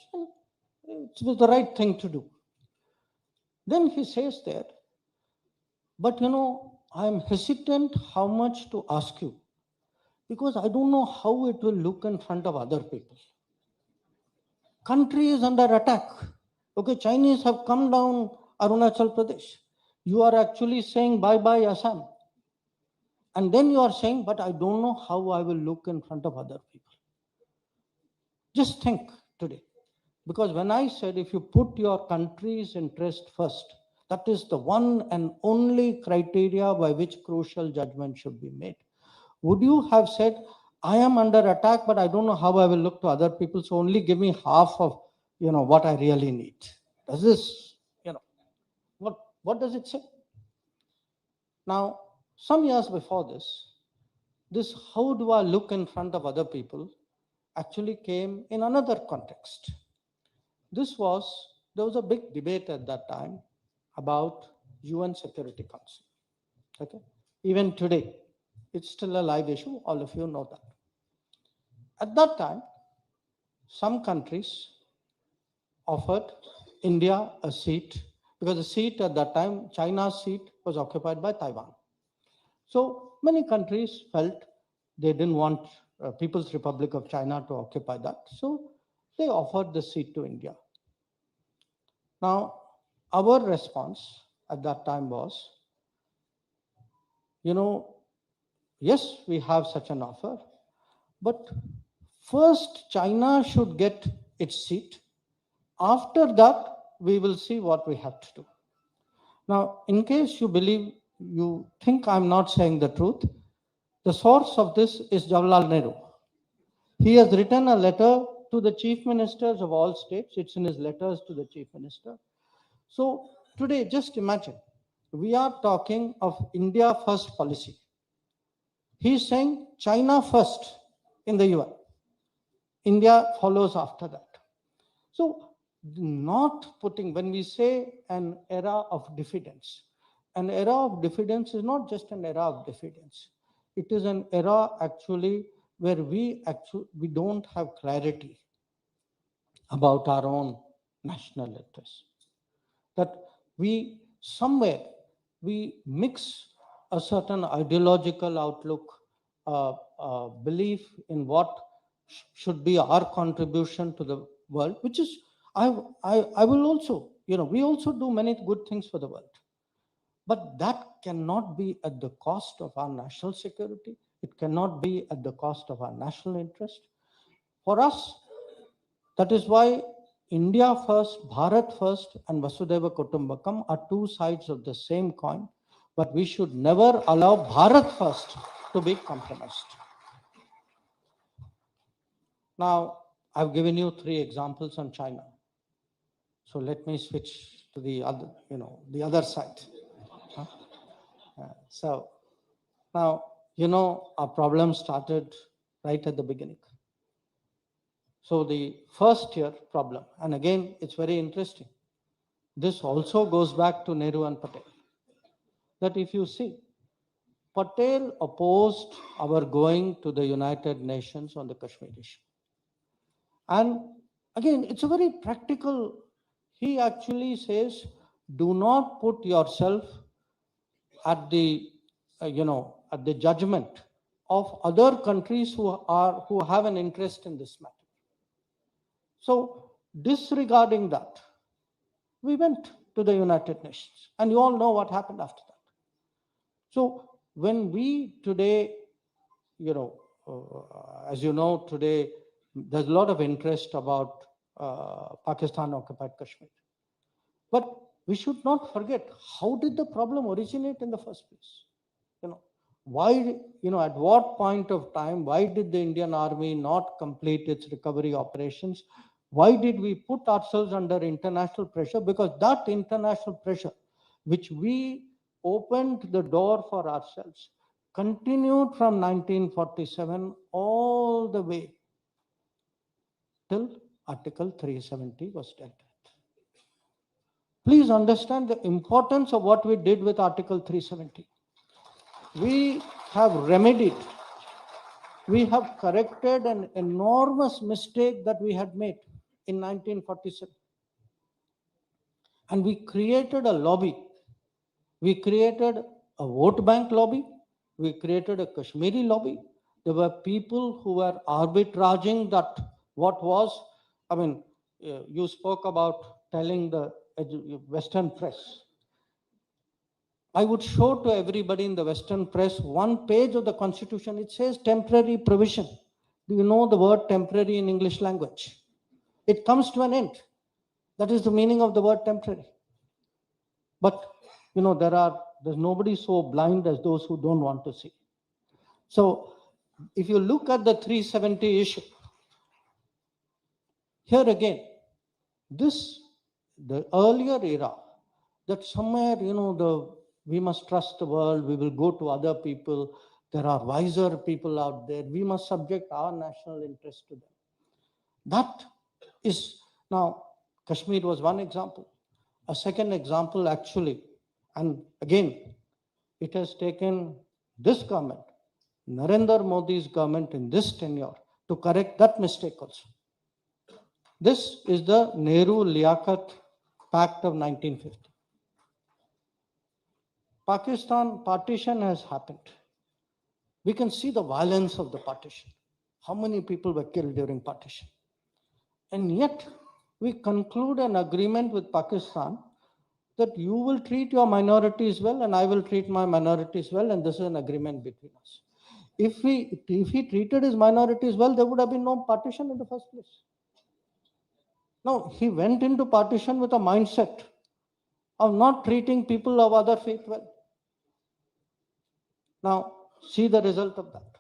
It was the right thing to do. Then he says there, but I'm hesitant how much to ask you, because I don't know how it will look in front of other people. Country is under attack. Okay, Chinese have come down Arunachal Pradesh. You are actually saying bye-bye Assam. And then you are saying, but I don't know how I will look in front of other people. Just think today. Because when I said, if you put your country's interest first, that is the one and only criteria by which crucial judgment should be made. Would you have said, I am under attack, but I don't know how I will look to other people, so only give me half of what I really need? Does this, what does it say? Now, some years before this how do I look in front of other people actually came in another context. There was a big debate at that time about UN Security Council. Okay? Even today, It's still a live issue. All of you know that. At that time, some countries offered India a seat because the seat at that time, China's seat, was occupied by Taiwan. So many countries felt they didn't want People's Republic of China to occupy that. So they offered the seat to India. Now, our response at that time was, yes, we have such an offer, but first China should get its seat. After that, we will see what we have to do. Now, in case you think I'm not saying the truth, the source of this is Jawaharlal Nehru. He has written a letter to the chief ministers of all states. It's in his letters to the chief minister. So today, just imagine, we are talking of India first policy. He's saying China first in the UN. India follows after that. So not putting, when we say an era of diffidence, an era of diffidence is not just an era of diffidence. It is an era actually where we don't have clarity about our own national interests. That we somewhere we mix a certain ideological outlook, belief in what should be our contribution to the world, which is I will also, we also do many good things for the world. But that cannot be at the cost of our national security. It cannot be at the cost of our national interest. For us, that is why India first, Bharat first, and Vasudhaiva Kutumbakam are two sides of the same coin, but we should never allow Bharat first to be compromised. Now, I've given you 3 examples on China. So let me switch to the other, the other side. So now, our problem started right at the beginning. So the first year problem, and again, it's very interesting. This also goes back to Nehru and Patel. That if you see, Patel opposed our going to the United Nations on the Kashmir issue. And again, it's a very practical, he actually says, do not put yourself at the, at the judgment of other countries who have an interest in this matter. So disregarding that, we went to the United Nations, and you all know what happened after that. So when we today, as you know, today, there's a lot of interest about Pakistan occupied Kashmir. But we should not forget, how did the problem originate in the first place? Why, at what point of time, why did the Indian Army not complete its recovery operations? Why did we put ourselves under international pressure? Because that international pressure, which we opened the door for ourselves, continued from 1947 all the way till Article 370 was dealt with. Please understand the importance of what we did with Article 370. We have remedied, we have corrected an enormous mistake that we had made in 1947. And we created a lobby. We created a vote bank lobby. We created a Kashmiri lobby. There were people who were arbitraging that what was, you spoke about telling the Western press. I would show to everybody in the Western press one page of the Constitution. It says temporary provision. Do you know the word temporary in English language? It comes to an end. That is the meaning of the word temporary. But, there's nobody so blind as those who don't want to see. So if you look at the 370 issue, here again, the earlier era, that somewhere, we must trust the world, we will go to other people, there are wiser people out there, we must subject our national interest to them. That is, now, Kashmir was one example. A second example actually, and again, it has taken this government Narendra Modi's government in this tenure to correct that mistake also. This is the Nehru-Liaquat Pact of 1950. Pakistan partition has happened. We can see the violence of the partition. How many people were killed during partition? And yet, we conclude an agreement with Pakistan that you will treat your minorities well and I will treat my minorities well, and this is an agreement between us. If he treated his minorities well, there would have been no partition in the first place. No, he went into partition with a mindset of not treating people of other faith well. Now, see the result of that.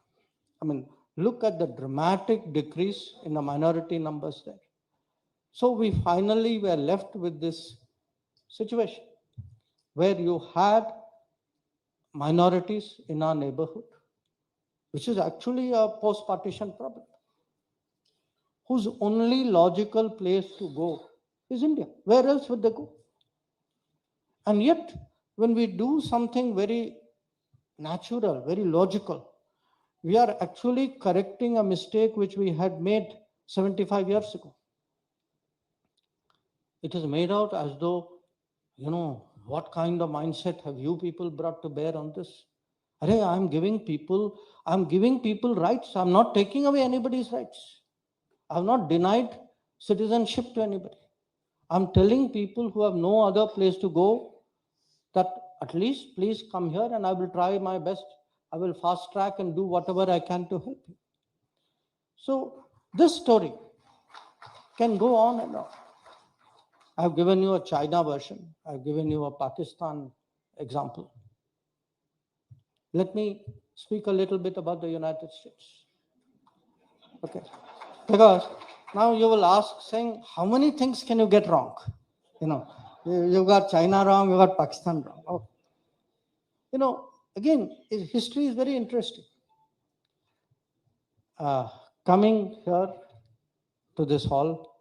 I mean, look at the dramatic decrease in the minority numbers there. So we finally were left with this situation where you had minorities in our neighborhood, which is actually a post-partition problem, whose only logical place to go is India. Where else would they go? And yet, when we do something very natural, very logical, we are actually correcting a mistake which we had made 75 years ago. It is made out as though, what kind of mindset have you people brought to bear on this? I'm giving people rights. I'm not taking away anybody's rights. I've not denied citizenship to anybody. I'm telling people who have no other place to go that at least please come here and I will try my best. I will fast track and do whatever I can to help you. So this story can go on and on. I've given you a China version. I've given you a Pakistan example. Let me speak a little bit about the United States. Okay. Because now you will ask, saying, how many things can you get wrong? You got China wrong, you got Pakistan wrong. Oh. Again, history is very interesting. Coming here to this hall,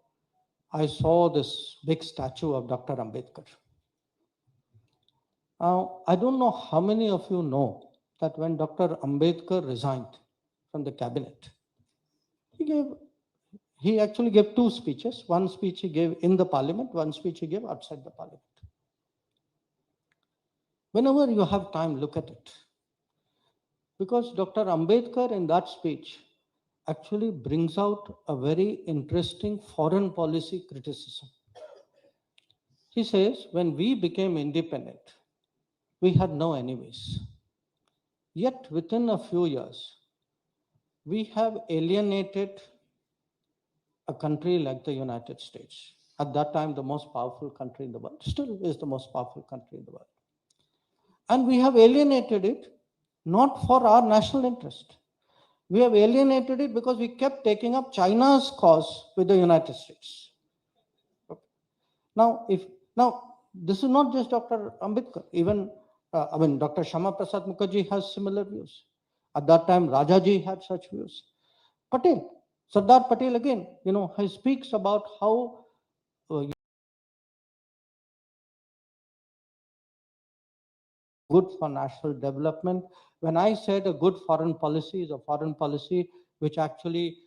I saw this big statue of Dr. Ambedkar. Now, I don't know how many of you know that when Dr. Ambedkar resigned from the cabinet, he actually gave two speeches. One speech he gave in the parliament, one speech he gave outside the parliament. Whenever you have time, look at it. Because Dr. Ambedkar in that speech actually brings out a very interesting foreign policy criticism. He says, when we became independent, we had no enemies. Yet within a few years, we have alienated a country like the United States. At that time, the most powerful country in the world, still is the most powerful country in the world. And we have alienated it not for our national interest. We have alienated it because we kept taking up China's cause with the United States. Okay. Now, this is not just Dr. Ambedkar. Even, Dr. Shama Prasad Mukherjee has similar views. At that time, Rajaji had such views. Sardar Patel again, he speaks about how good for national development. When I said a good foreign policy is a foreign policy which actually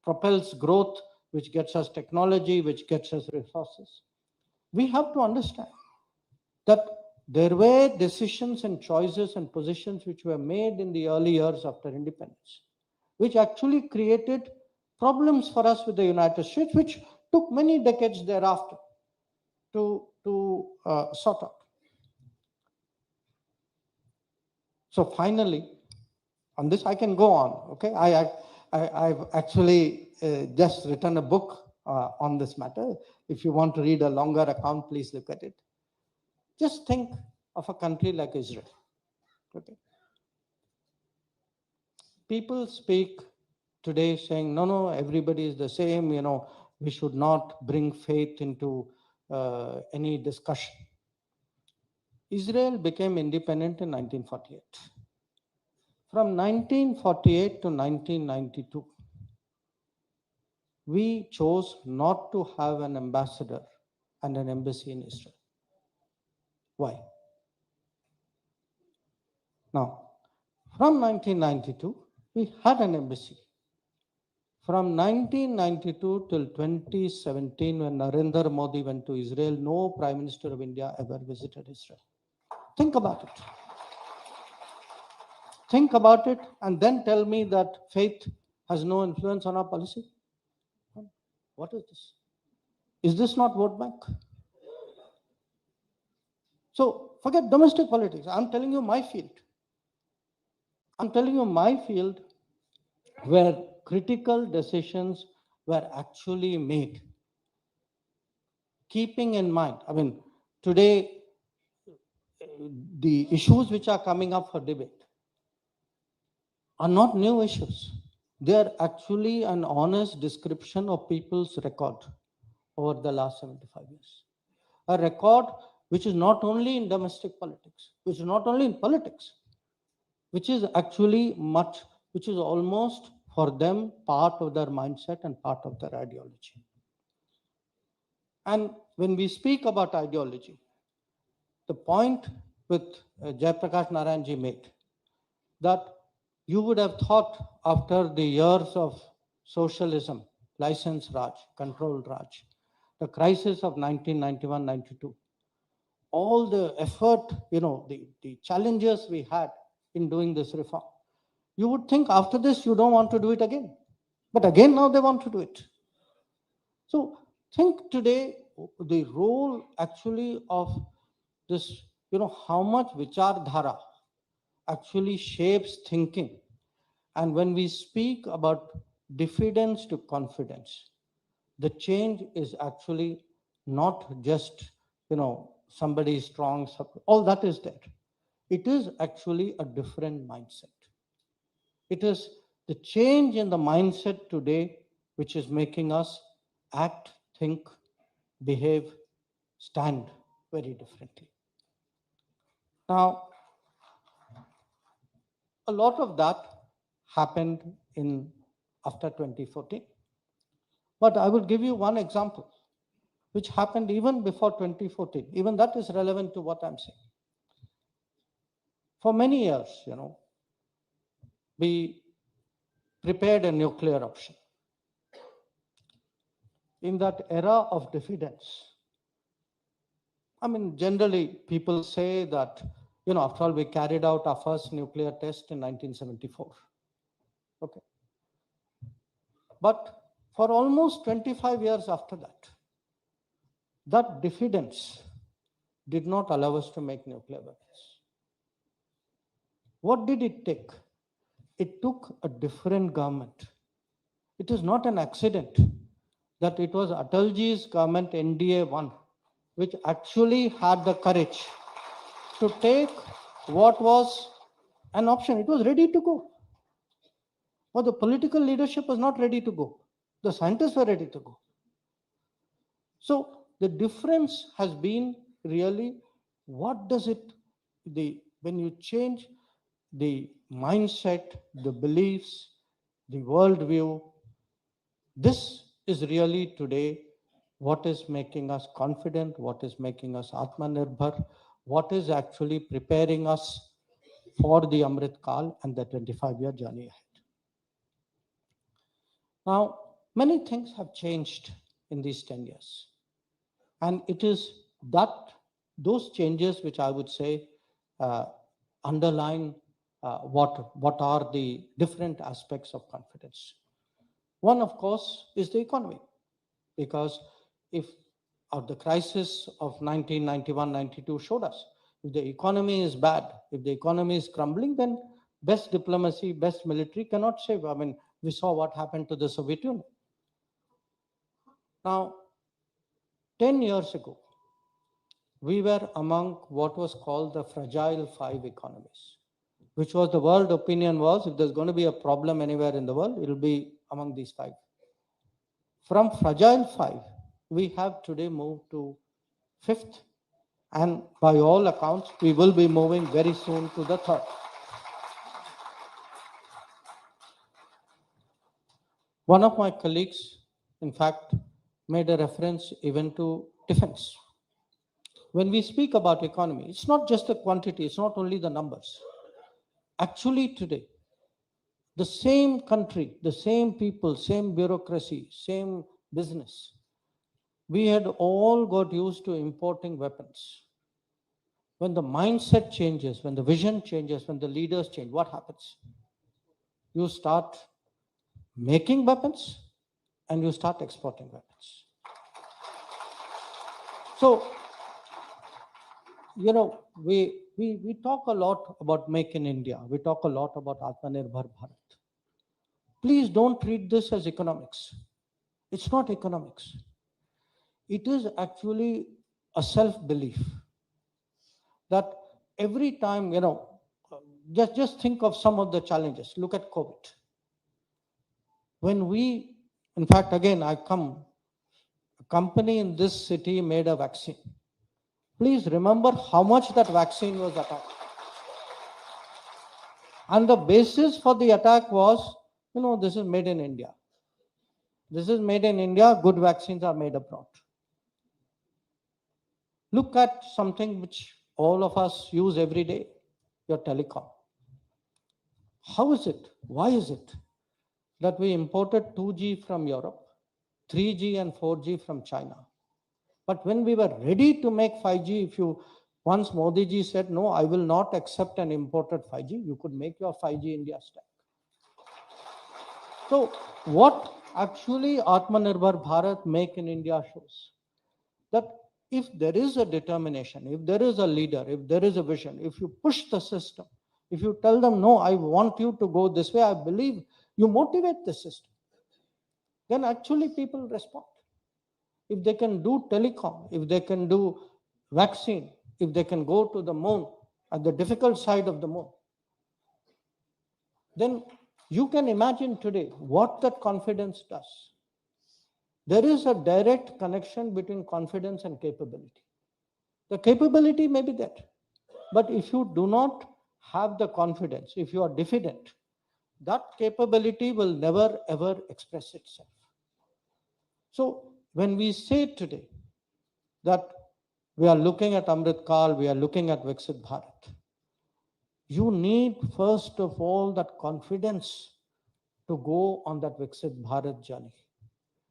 propels growth, which gets us technology, which gets us resources. We have to understand that there were decisions and choices and positions which were made in the early years after independence, which actually created problems for us with the United States, which took many decades thereafter to sort out. So finally, on this I can go on. Okay, I've actually just written a book on this matter. If you want to read a longer account, please look at it. Just think of a country like Israel. Okay, people speak today saying, no, everybody is the same. We should not bring faith into any discussion. Israel became independent in 1948. From 1948 to 1992, we chose not to have an ambassador and an embassy in Israel. Why? Now, From 1992, we had an embassy. From 1992 till 2017, when Narendra Modi went to Israel, no Prime Minister of India ever visited Israel. Think about it. Think about it and then tell me that faith has no influence on our policy. What is this? Is this not vote bank? So forget domestic politics. I'm telling you my field. I'm telling you my field where critical decisions were actually made. Keeping in mind, I mean, today, the issues which are coming up for debate are not new issues. They are actually an honest description of people's record over the last 75 years. A record which is not only in domestic politics, which is not only in politics, which is actually much, which is almost for them part of their mindset and part of their ideology. And when we speak about ideology, the point with Jayaprakash Narayanji made, that you would have thought after the years of socialism, license Raj, control Raj, the crisis of 1991-92, all the effort, the challenges we had in doing this reform, you would think after this you don't want to do it again. But again, now they want to do it. So think today the role actually of this, how much vichardhara actually shapes thinking. And when we speak about diffidence to confidence, the change is actually not just, somebody is strong, all that is there. It is actually a different mindset. It is the change in the mindset today which is making us act, think, behave, stand very differently. Now, a lot of that happened after 2014. But I will give you one example which happened even before 2014. Even that is relevant to what I'm saying. For many years, we prepared a nuclear option. In that era of diffidence, I mean, generally people say that, after all, we carried out our first nuclear test in 1974. Okay. But for almost 25 years after that, that diffidence did not allow us to make nuclear weapons. What did it take? It took a different government. It is not an accident that it was Atalji's government, NDA 1, which actually had the courage to take what was an option. It was ready to go. But the political leadership was not ready to go. The scientists were ready to go. So the difference has been really, what does it, when you change the mindset, the beliefs, the worldview, this is really today what is making us confident, what is making us Atmanirbhar, what is actually preparing us for the Amrit Kal and the 25-year journey ahead. Now, many things have changed in these 10 years. And it is those changes which I would say underline what are the different aspects of confidence. One, of course, is the economy. Because if the crisis of 1991-92 showed us, if the economy is bad, if the economy is crumbling, then best diplomacy, best military cannot save. I mean, we saw what happened to the Soviet Union. Now, 10 years ago, we were among what was called the fragile 5 economies, which was the world opinion was, if there's going to be a problem anywhere in the world, it will be among these 5. From fragile 5, we have today moved to 5th, and by all accounts, we will be moving very soon to the 3rd. One of my colleagues, in fact, made a reference even to defense. When we speak about economy, it's not just the quantity, it's not only the numbers. Actually, today, the same country, the same people, same bureaucracy, same business, we had all got used to importing weapons. When the mindset changes, when the vision changes, when the leaders change, what happens? You start making weapons and you start exporting weapons. So, we talk a lot about Make in India. We talk a lot about Atmanirbhar Bharat. Please don't treat this as economics. It's not economics. It is actually a self-belief that every time, just think of some of the challenges. Look at COVID. When in fact, again, a company in this city made a vaccine. Please remember how much that vaccine was attacked. And the basis for the attack was, this is made in India. This is made in India, good vaccines are made abroad. Look at something which all of us use every day, your telecom. How is it? Why is it that we imported 2G from Europe, 3G and 4G from China? But when we were ready to make 5G, once Modi ji said, no, I will not accept an imported 5G, you could make your 5G India stack. So what actually Atmanirbhar Bharat Make in India shows? That if there is a determination, if there is a leader, if there is a vision, if you push the system, if you tell them, no, I want you to go this way, I believe, you motivate the system, then actually people respond. If they can do telecom, if they can do vaccine, if they can go to the moon, at the difficult side of the moon, then you can imagine today what that confidence does. There is a direct connection between confidence and capability. The capability may be there, but if you do not have the confidence, if you are diffident, that capability will never ever express itself. So when we say today that we are looking at Amrit Kal, we are looking at Viksit Bharat, you need first of all that confidence to go on that Viksit Bharat journey.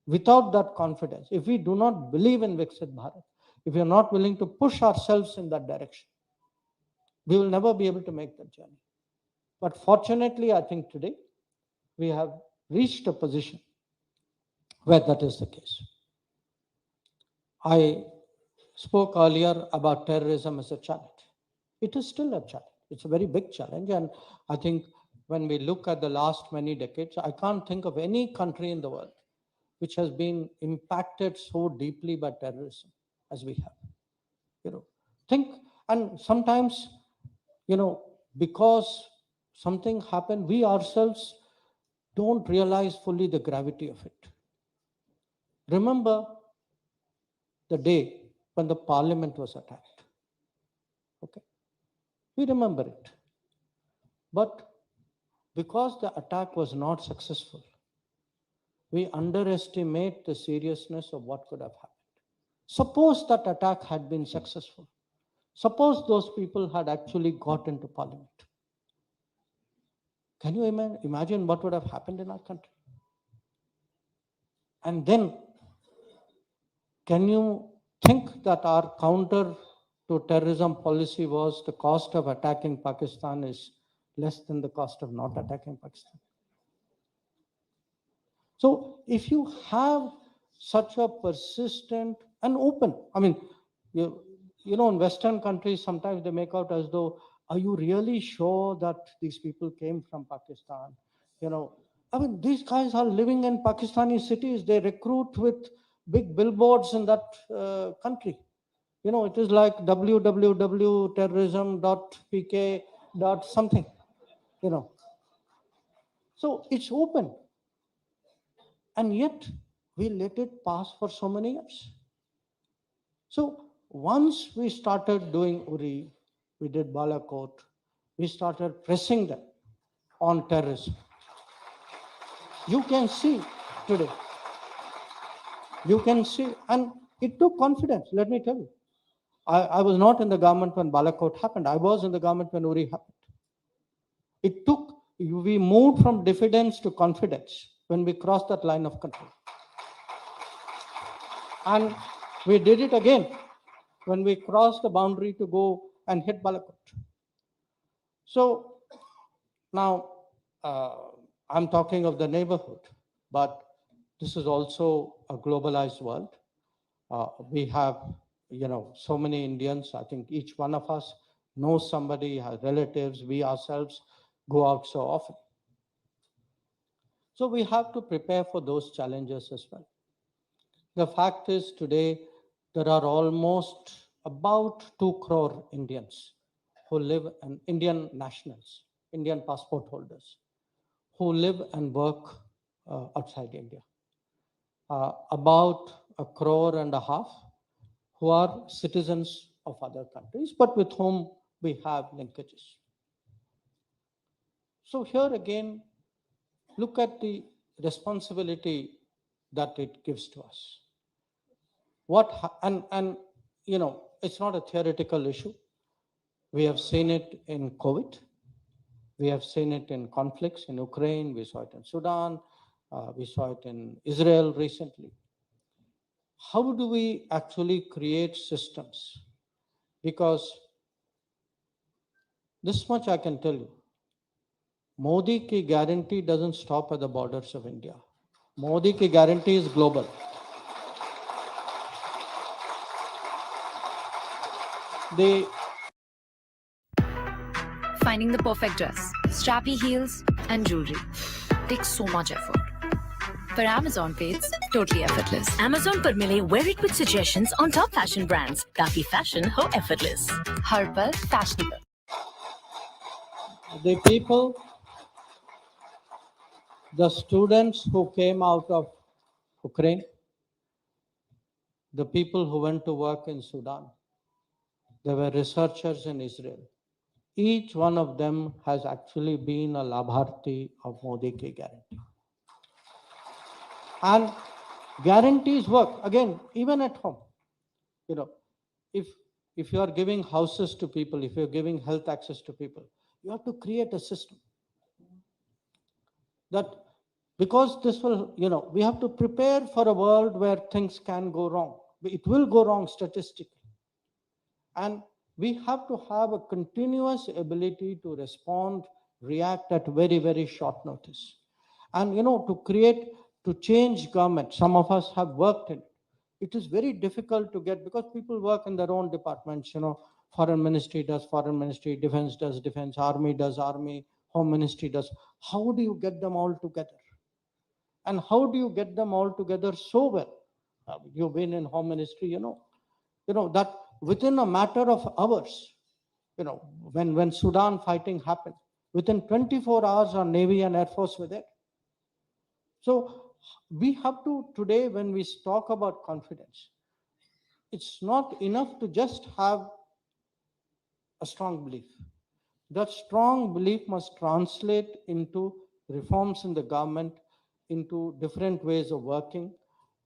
Without that confidence, if we do not believe in Viksit Bharat, if we are not willing to push ourselves in that direction, we will never be able to make that journey. But fortunately, I think today we have reached a position where that is the case. I spoke earlier about terrorism as a challenge. It is still a challenge. It's a very big challenge. And I think when we look at the last many decades, I can't think of any country in the world which has been impacted so deeply by terrorism as we have. Think, and sometimes, because something happened, we ourselves don't realize fully the gravity of it. Remember the day when the parliament was attacked. Okay, we remember it. But because the attack was not successful, we underestimate the seriousness of what could have happened. Suppose that attack had been successful. Suppose those people had actually got into parliament. Can you imagine what would have happened in our country? And then, can you think that our counter to terrorism policy was the cost of attacking Pakistan is less than the cost of not attacking Pakistan? So if you have such a persistent and open, in Western countries, sometimes they make out as though, are you really sure that these people came from Pakistan? These guys are living in Pakistani cities. They recruit with big billboards in that country. It is like www.terrorism.pk.something, So it's open. And yet we let it pass for so many years. So once we started doing Uri, we did Balakot, we started pressing them on terrorism. You can see today, and it took confidence, let me tell you. I was not in the government when Balakot happened. I was in the government when Uri happened. we moved from diffidence to confidence when we crossed that line of control. And we did it again when we crossed the boundary to go and hit Balakot. So now I'm talking of the neighborhood, but this is also a globalized world. We have, so many Indians. I think each one of us knows somebody, has relatives. We ourselves go out so often. So we have to prepare for those challenges as well. The fact is today, there are almost about 2 crore Indians who live, and Indian nationals, Indian passport holders, who live and work outside India. About 1.5 crore who are citizens of other countries, but with whom we have linkages. So here again, look at the responsibility that it gives to us. It's not a theoretical issue. We have seen it in COVID. We have seen it in conflicts in Ukraine. We saw it in Sudan. We saw it in Israel recently. How do we actually create systems? Because this much I can tell you, Modi ki guarantee doesn't stop at the borders of India. Modi ki guarantee is global. Finding the perfect dress, strappy heels, and jewelry takes so much effort. For Amazon पे it's totally effortless. Amazon पर मिले wear it with suggestions on top fashion brands ताकि fashion हो effortless. हर पल fashionable. The people, the students who came out of Ukraine, the people who went to work in Sudan, there were researchers in Israel. Each one of them has actually been a Labharti of Modi ki guarantee. And guarantees work, again, even at home. If you are giving houses to people, if you're giving health access to people, you have to create a system that, because this will, we have to prepare for a world where things can go wrong. It will go wrong statistically. And we have to have a continuous ability to respond, react at very, very short notice. And, to change government, some of us have worked in it. It is very difficult to get, because people work in their own departments, foreign ministry does foreign ministry, defense does defense, army does army, home ministry does. How do you get them all together? And how do you get them all together so well? You've been in home ministry, that within a matter of hours, when Sudan fighting happened, within 24 hours, our Navy and Air Force were there. So we have to, today, when we talk about confidence, it's not enough to just have a strong belief. That strong belief must translate into reforms in the government, into different ways of working,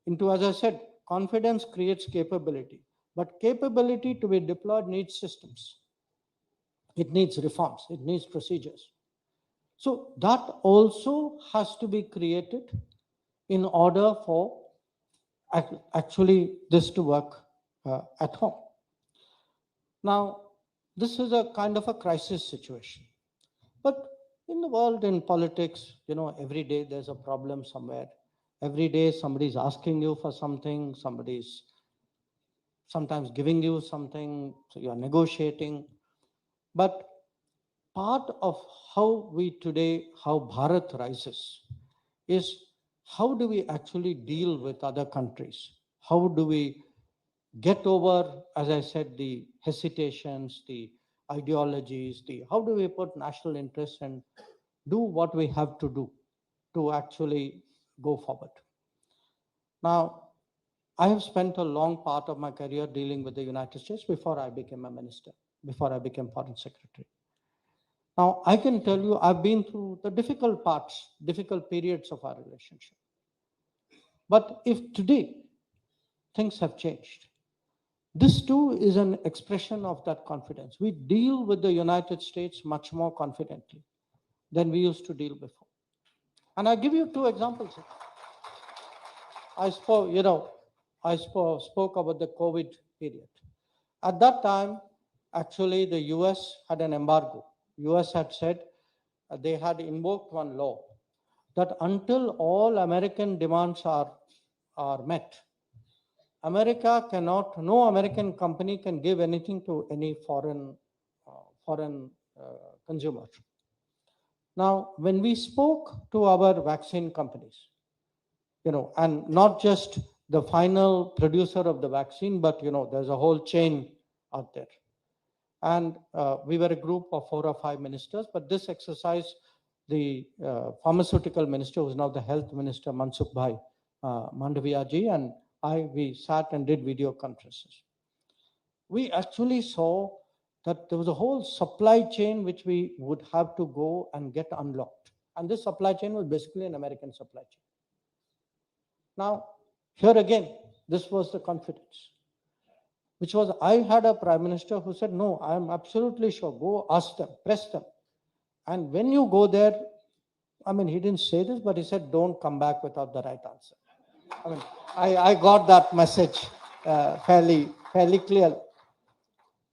into, as I said, confidence creates capability. But capability to be deployed needs systems. It needs reforms. It needs procedures. So that also has to be created in order for actually this to work at home. Now, this is a kind of a crisis situation. But in the world, in politics, every day there's a problem somewhere. Every day somebody's asking you for something, somebody's sometimes giving you something, so you're negotiating. But part of how Bharat rises is, how do we actually deal with other countries? How do we get over, as I said, the hesitations, the ideologies, how do we put national interests and do what we have to do to actually go forward? Now, I have spent a long part of my career dealing with the United States before I became a minister, before I became foreign secretary. Now, I can tell you, I've been through the difficult parts, difficult periods of our relationship. But if today things have changed, this too is an expression of that confidence. We deal with the United States much more confidently. than we used to deal before. And I give you two examples. I spoke about the COVID period. At that time, actually, the US had an embargo. US had said they had invoked one law that until all American demands are met, no American company can give anything to any foreign consumer. Now, when we spoke to our vaccine companies, and not just the final producer of the vaccine, but there's a whole chain out there. And we were a group of 4 or 5 ministers, but this exercise, the pharmaceutical minister, who is now the health minister, Mansukh Bhai Mandaviya-ji, and we sat and did video conferences. We actually saw that there was a whole supply chain which we would have to go and get unlocked. And this supply chain was basically an American supply chain. Now, here again, this was the confidence, which was, I had a prime minister who said, no, I am absolutely sure, go ask them, press them. And when you go there, I mean, he didn't say this, but he said, don't come back without the right answer. I mean, I got that message fairly clearly.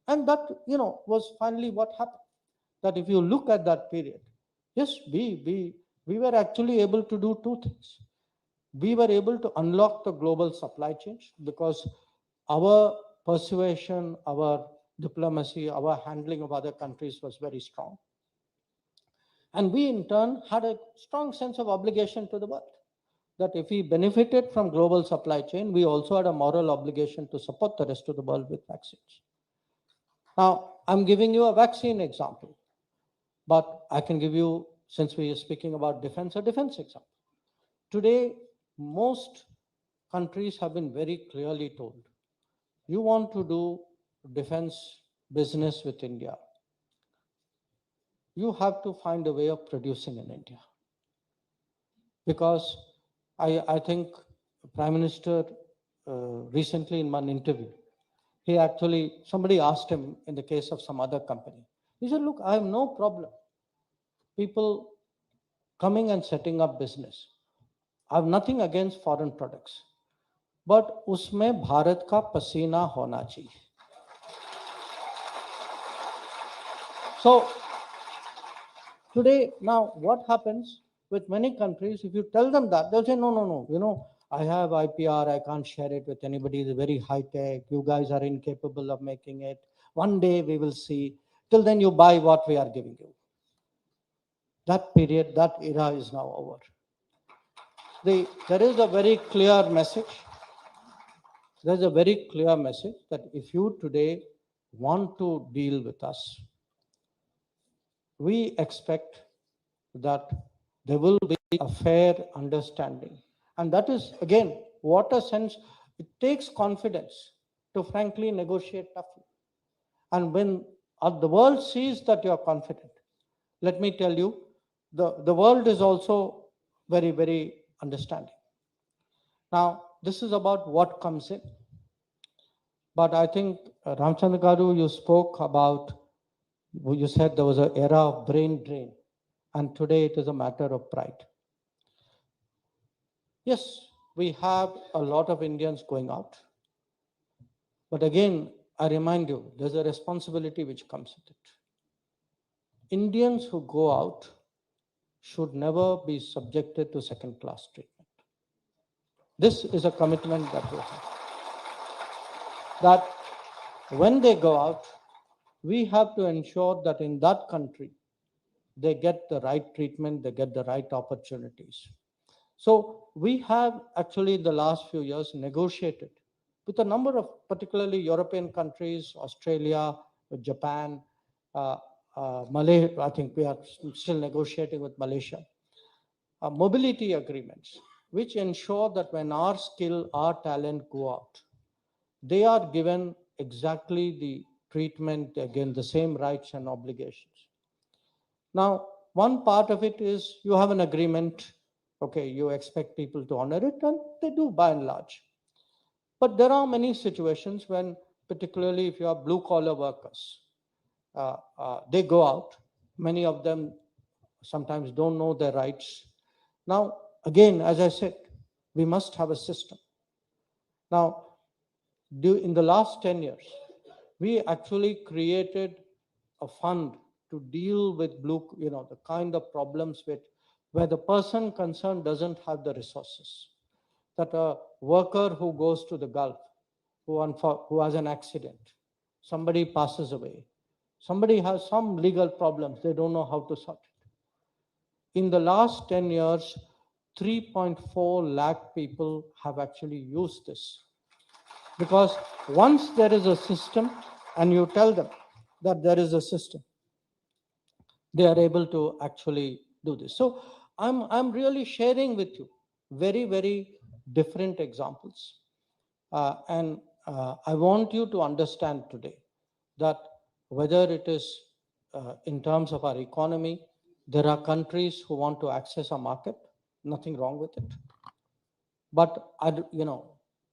And that, was finally what happened. That if you look at that period, yes, we were actually able to do two things. We were able to unlock the global supply chains because our persuasion, our diplomacy, our handling of other countries was very strong. And we in turn had a strong sense of obligation to the world, that if we benefited from global supply chain, we also had a moral obligation to support the rest of the world with vaccines. Now, I'm giving you a vaccine example, but I can give you, since we are speaking about defense, a defense example. Today, most countries have been very clearly told, you want to do defense business with India, you have to find a way of producing in India. Because I think the Prime Minister recently in one interview, somebody asked him in the case of some other company. He said, look, I have no problem people coming and setting up business. I have nothing against foreign products, but उसमें भारत का पसीना होना चाहिए. So today, now what happens with many countries, if you tell them that, they'll say, no, I have IPR, I can't share it with anybody, it's very high tech, you guys are incapable of making it. One day we will see. Till then you buy what we are giving you. That period, that era is now over. There is a very clear message. There's a very clear message that if you today want to deal with us, we expect that there will be a fair understanding. And that is, again, what a sense, it takes confidence to frankly negotiate toughly. And when the world sees that you're confident, let me tell you, the world is also very, very understanding. Now, this is about what comes in. But I think, Ramchandra Garu, you spoke about, you said there was an era of brain drain, and today it is a matter of pride. Yes, we have a lot of Indians going out. But again, I remind you, there's a responsibility which comes with it. Indians who go out should never be subjected to second-class treatment. This is a commitment that we have. That when they go out, we have to ensure that in that country, they get the right treatment, they get the right opportunities. So we have actually in the last few years negotiated with a number of particularly European countries, Australia, Japan, Malaysia. I think we are still negotiating with Malaysia. Mobility agreements, which ensure that when our skill, our talent go out, they are given exactly the treatment, again, the same rights and obligations. Now, one part of it is you have an agreement, okay, you expect people to honor it, and they do by and large. But there are many situations when, particularly if you are blue-collar workers, they go out, many of them sometimes don't know their rights. Now, again, as I said, we must have a system. Now, in the last 10 years, we actually created a fund to deal with the kind of problems where the person concerned doesn't have the resources. That a worker who goes to the Gulf, who has an accident, somebody passes away, somebody has some legal problems, they don't know how to sort it. In the last 10 years, 3.4 lakh people have actually used this. Because once there is a system and you tell them that there is a system, they are able to actually do this. So I'm really sharing with you very, very different examples. And I want you to understand today that whether it is in terms of our economy, there are countries who want to access our market, nothing wrong with it. But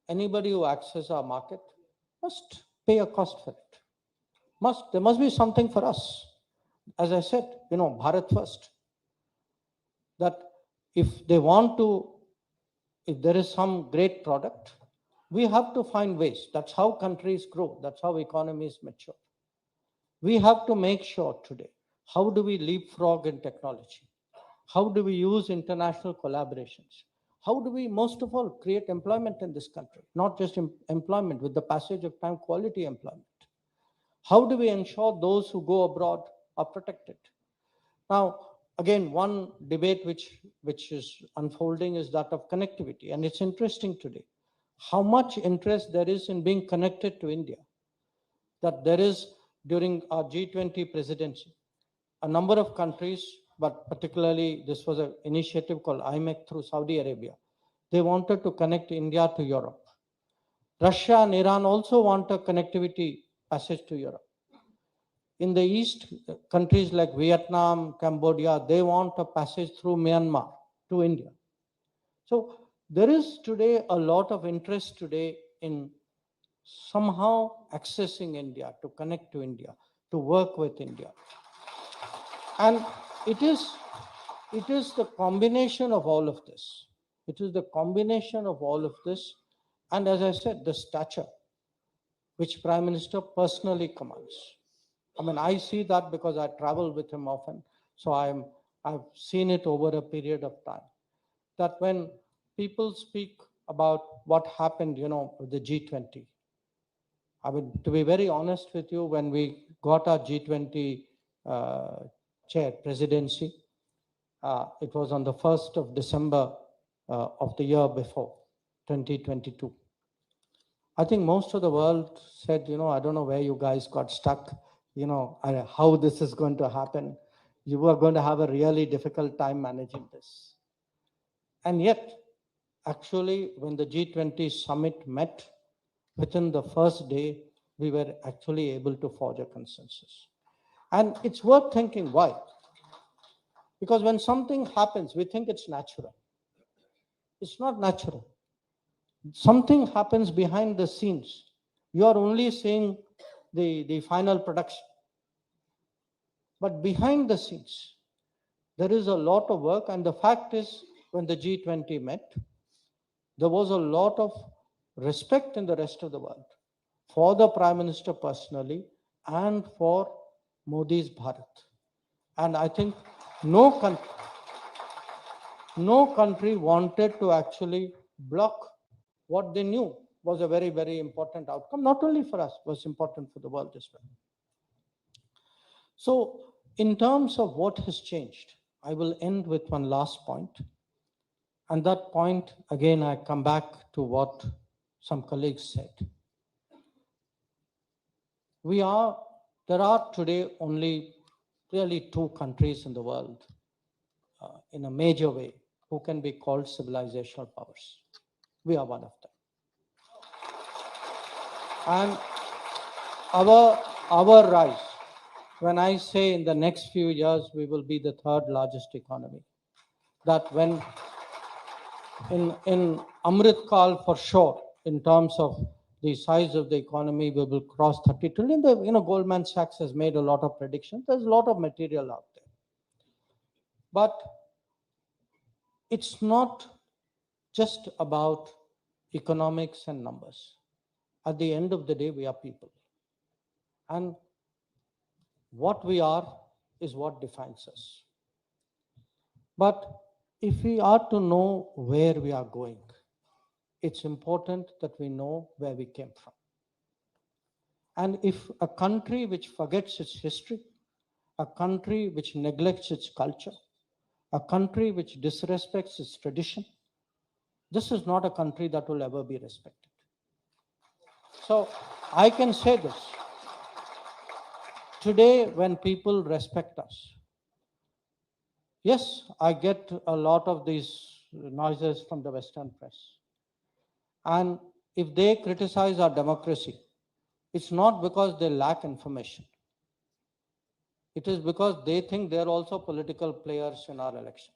anybody who accesses our market must pay a cost for it. There must be something for us. As I said, Bharat first. That if there is some great product, we have to find ways. That's how countries grow. That's how economies mature. We have to make sure today, how do we leapfrog in technology? How do we use international collaborations? How do we, most of all, create employment in this country? Not just employment, with the passage of time, quality employment. How do we ensure those who go abroad are protected? Now, again, one debate which is unfolding is that of connectivity. And it's interesting today how much interest there is in being connected to India. That there is, during our G20 presidency, a number of countries, but particularly this was an initiative called IMEC through Saudi Arabia. They wanted to connect India to Europe. Russia and Iran also want a connectivity passage to Europe. In the East, countries like Vietnam, Cambodia, they want a passage through Myanmar to India. So there is today a lot of interest today in somehow accessing India, to connect to India, to work with India. And it is the combination of all of this. It is the combination of all of this. And as I said, the stature which Prime Minister personally commands. I mean, I see that because I travel with him often. So I've seen it over a period of time. That when people speak about what happened, with the G20, I mean, to be very honest with you, when we got our G20 chair presidency, it was on the 1st of December of the year before, 2022. I think most of the world said, I don't know where you guys got stuck, how this is going to happen. You are going to have a really difficult time managing this. And yet, actually, when the G20 summit met, within the first day, we were actually able to forge a consensus. And it's worth thinking why. Because when something happens, we think it's natural. It's not natural. Something happens behind the scenes. You are only seeing the final production. But behind the scenes, there is a lot of work. And the fact is, when the G20 met, there was a lot of respect in the rest of the world for the Prime Minister personally and for Modi's Bharat. And I think no country wanted to actually block what they knew was a very, very important outcome, not only for us, was important for the world as well. So in terms of what has changed, I will end with one last point. And that point, again, I come back to what some colleagues said. There are today only really two countries in the world in a major way who can be called civilizational powers. We are one of them. And our rise, when I say in the next few years, we will be the third largest economy, that when in Amrit Kal for sure, in terms of the size of the economy, we will cross 30 trillion. Goldman Sachs has made a lot of predictions. There's a lot of material out there. But it's not just about economics and numbers. At the end of the day, we are people. And what we are is what defines us. But if we are to know where we are going, it's important that we know where we came from. And if a country which forgets its history, a country which neglects its culture, a country which disrespects its tradition, this is not a country that will ever be respected. So I can say this. Today, when people respect us, yes, I get a lot of these noises from the Western press. And if they criticize our democracy, it's not because they lack information. It is because they think they're also political players in our election.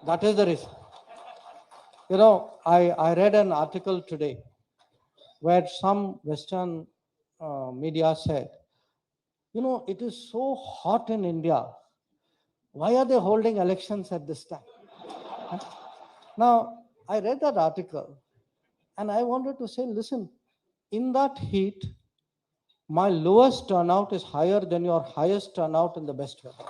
That is the reason. You know, I read an article today where some Western media said, you know, it is so hot in India. Why are they holding elections at this time? Now, I read that article and I wanted to say, listen, in that heat, my lowest turnout is higher than your highest turnout in the best weather.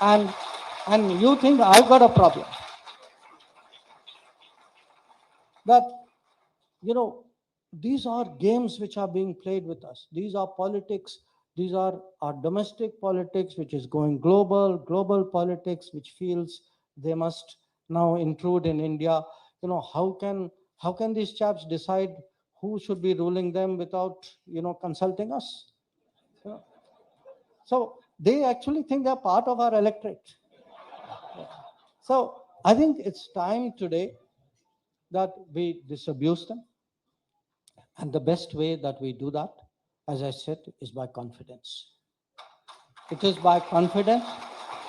And you think I've got a problem. That, you know, these are games which are being played with us. These are politics. These are our domestic politics, which is going global politics, which feels they must now intrude in India. You know, how can these chaps decide who should be ruling them without, you know, consulting us? You know? So they actually think they're part of our electorate. So I think it's time today that we disabuse them. And the best way that we do that, as I said, is by confidence. It is by confidence.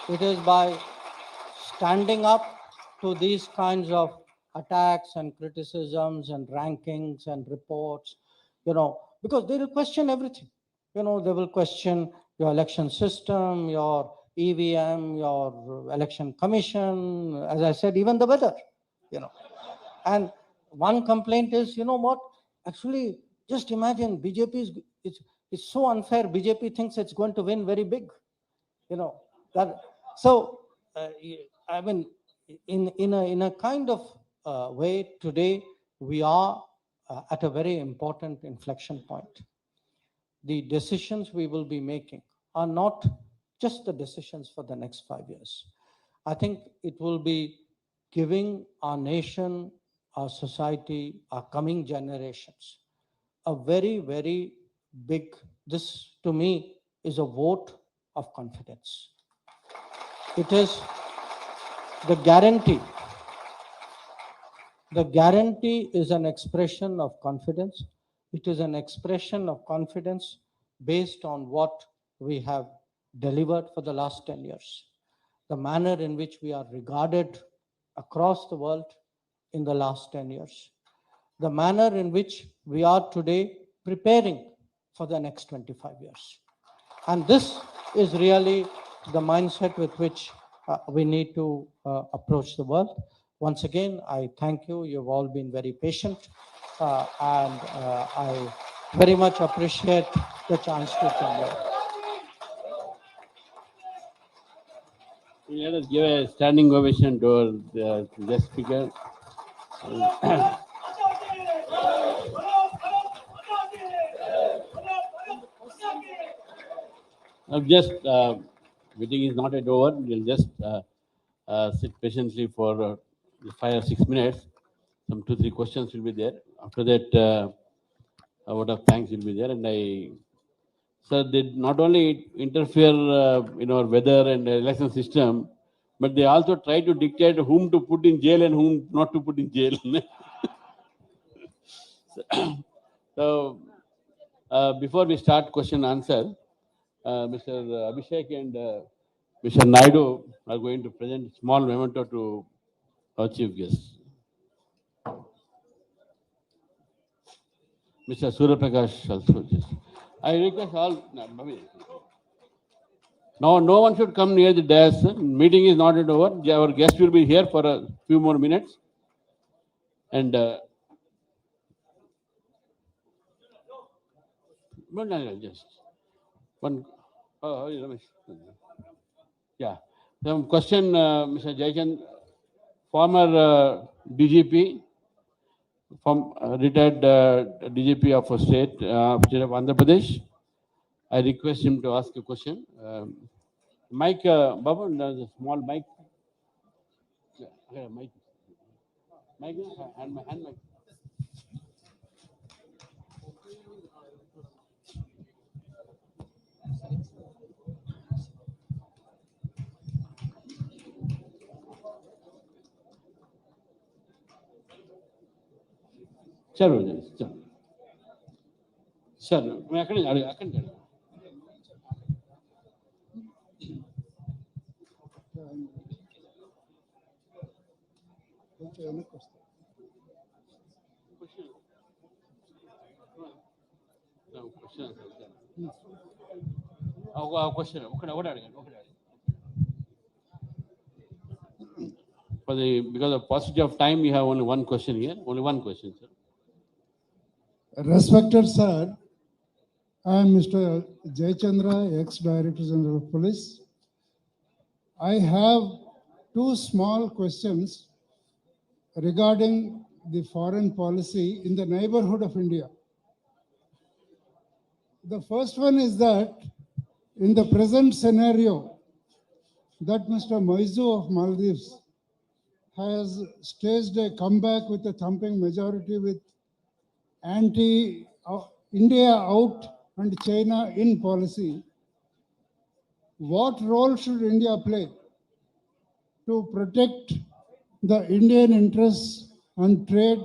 It is by standing up to these kinds of attacks and criticisms and rankings and reports, you know, because they will question everything. You know, they will question your election system, your EVM, your election commission, as I said, even the weather, you know. And one complaint is, you know what, actually, just imagine BJP it's so unfair. BJP thinks it's going to win very big, you know. That, so, I mean, in a kind of way, today we are at a very important inflection point. The decisions we will be making are not just the decisions for the next 5 years. I think it will be giving our nation, our society, our coming generations a very, very big, this to me is a vote of confidence. It is the guarantee. The guarantee is an expression of confidence. It is an expression of confidence based on what we have delivered for the last 10 years. The manner in which we are regarded across the world in the last 10 years. The manner in which we are today preparing for the next 25 years. And this is really the mindset with which we need to approach the world. Once again, I thank you. You've all been very patient. And I very much appreciate the chance to come here. Let us give a standing ovation to the guest speaker. Just meeting is not yet over. We'll just sit patiently for 5 or 6 minutes. Some 2-3 questions will be there. After that, a vote of thanks will be there. And so they not only interfere in our weather and election system, but they also try to dictate whom to put in jail and whom not to put in jail. So before we start question answer, Mr. Abhishek and Mr. Naidu are going to present a small memento to our chief guest. Mr. Surya Prakash also. I request all. Now, no one should come near the dais. Meeting is not yet over. Our guest will be here for a few more minutes. And just one. Oh, Ramesh. Yeah. Some question, Mr. Jaishankar, former DGP, from retired DGP of a state of Andhra Pradesh. I request him to ask a question. Mike, Babu, there's a small mic. Yeah, okay, mic. Mic, hand mic. चलो चलो sir मैं అక్కడ question ఒకటి అడగండి For the, because of paucity of time, we have only one question here. Only one question, sir. Respected sir, I am Mr. Jayachandra, ex-Director General of Police. I have two small questions regarding the foreign policy in the neighborhood of India. The first one is that in the present scenario that Mr. Moizu of Maldives has staged a comeback with a thumping majority with anti-India out and China in policy, what role should India play to protect the Indian interests and trade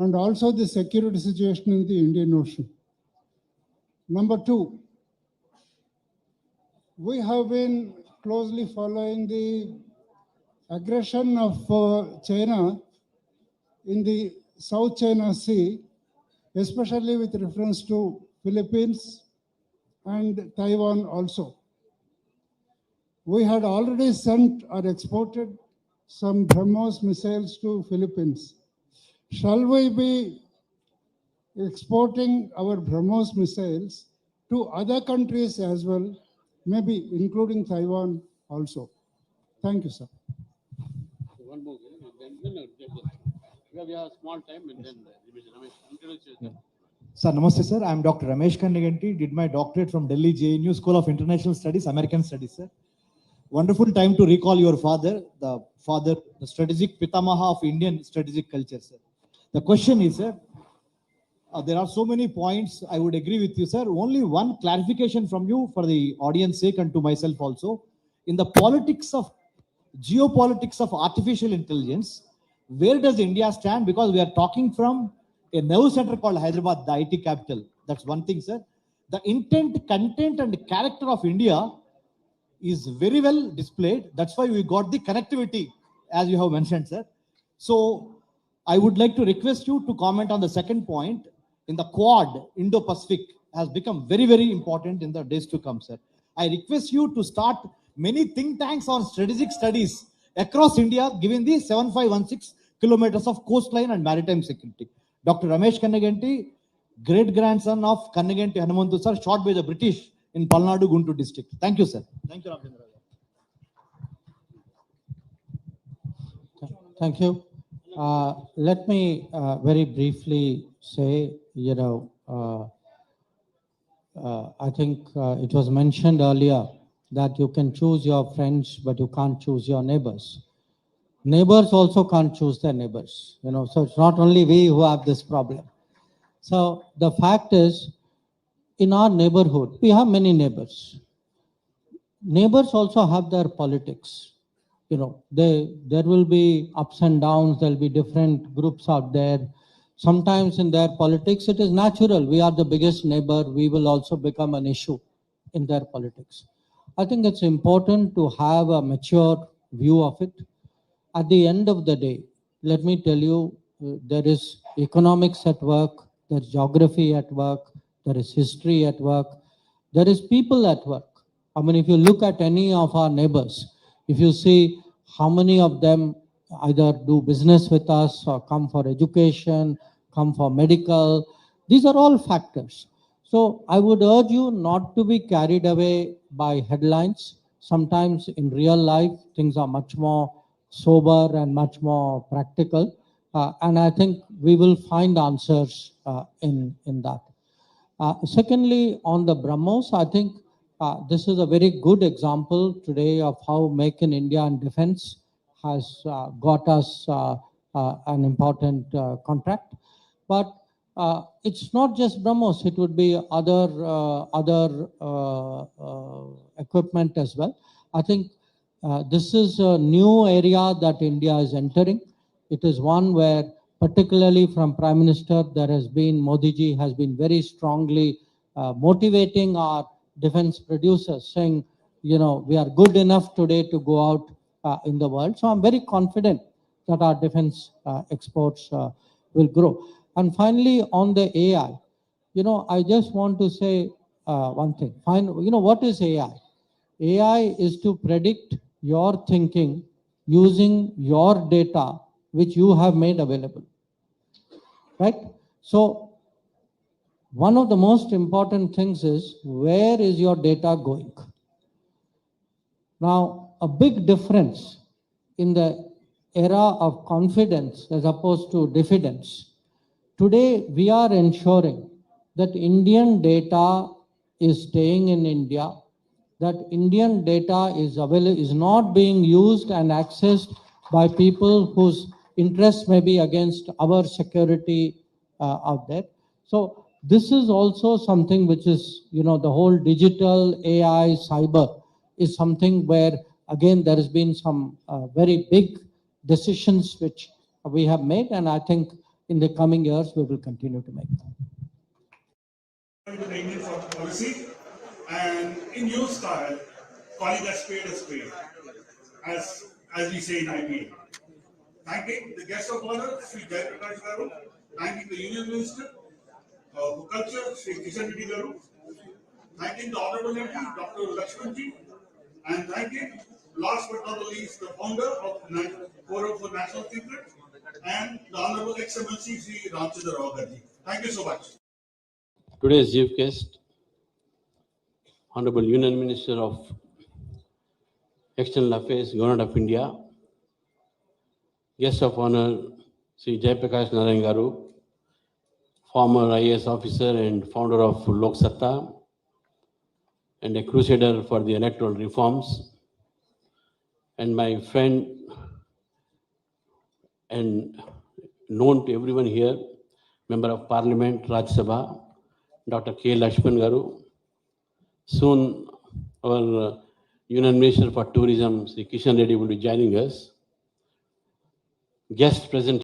and also the security situation in the Indian Ocean? Number two, we have been closely following the aggression of China in the South China Sea, especially with reference to Philippines and Taiwan also. We had already sent or exported some BrahMos missiles to Philippines. Shall we be exporting our BrahMos missiles to other countries as well, maybe including Taiwan also? Thank you, sir. One more. We have small time and then introduce yourself. Sir, namaste, sir. I am Dr. Ramesh Kanniganti, did my doctorate from Delhi JNU School of International Studies, American Studies, sir. Wonderful time to recall your father, the strategic pitamaha of Indian strategic culture, sir. The question is, sir, there are so many points. I would agree with you, sir. Only one clarification from you for the audience sake and to myself also. In the geopolitics of artificial intelligence, where does India stand? Because we are talking from a nerve center called Hyderabad, the IT capital. That's one thing, sir. The intent, content, and character of India is very well displayed. That's why we got the connectivity, as you have mentioned, sir. So I would like to request you to comment on the second point. In the Quad, Indo-Pacific has become very, very important in the days to come, sir. I request you to start many think tanks on strategic studies across India, given the 7516 kilometers of coastline and maritime security. Dr. Ramesh Kanniganti, great grandson of Kanniganti Hanumantu, sir, shot by the British in Palnadu, Guntur district. Thank you, sir. Thank you, Ramchandra. Thank you. Let me very briefly say, I think it was mentioned earlier that you can choose your friends, but you can't choose your neighbors. Neighbors also can't choose their neighbors, so it's not only we who have this problem. So the fact is, in our neighborhood, we have many neighbors. Neighbors also have their politics. There will be ups and downs, there'll be different groups out there. Sometimes in their politics, it is natural. We are the biggest neighbor. We will also become an issue in their politics. I think it's important to have a mature view of it. At the end of the day, let me tell you, there is economics at work, there's geography at work, there is history at work, there is people at work. I mean, if you look at any of our neighbors, if you see how many of them either do business with us or come for education, come for medical, these are all factors. So I would urge you not to be carried away by headlines. Sometimes in real life, things are much more sober and much more practical. And I think we will find answers in that. Secondly, on the BrahMos, I think this is a very good example today of how Make in India and defense has got us an important contract. But it's not just BrahMos, it would be other equipment as well. I think this is a new area that India is entering. It is one where, particularly from Prime Minister, Modi ji has been very strongly motivating our defense producers, saying, you know, we are good enough today to go out in the world. So I'm very confident that our defense exports will grow. And finally, on the AI, you know, I just want to say one thing. You know, what is AI? AI is to predict your thinking using your data, which you have made available, right? So one of the most important things is, where is your data going? Now, a big difference in the era of confidence as opposed to diffidence. Today, we are ensuring that Indian data is staying in India, that Indian data is not being used and accessed by people whose interests may be against our security out there. So this is also something which is, you know, the whole digital AI cyber is something where, again, there has been some very big decisions which we have made, and I think in the coming years we will continue to make them. The Indian foreign policy, and in your style, calling a spade, as we say in IPA. Thanking the guest of honor, Sri Jaishankar Garu, thanking the Union Minister for Culture, Sri Kishan Reddy Garu, thanking the Honorable MP, Dr. Lakshmanji, and thanking, last but not the least, the founder of Forum for National Secret, and the Honorable Excellency Sri Ramchandra Rao Gaji. Thank you so much. Today's chief guest, Honorable Union Minister of External Affairs, Government of India, guest of honor, Sri Jayaprakash Narayan Garu, former IAS officer and founder of Lok Satta, and a crusader for the electoral reforms, and my friend and known to everyone here, Member of Parliament, Rajya Sabha, Dr. K. Lakshman Garu, soon our Union Minister for Tourism, Sri Kishan Reddy, will be joining us. Guests present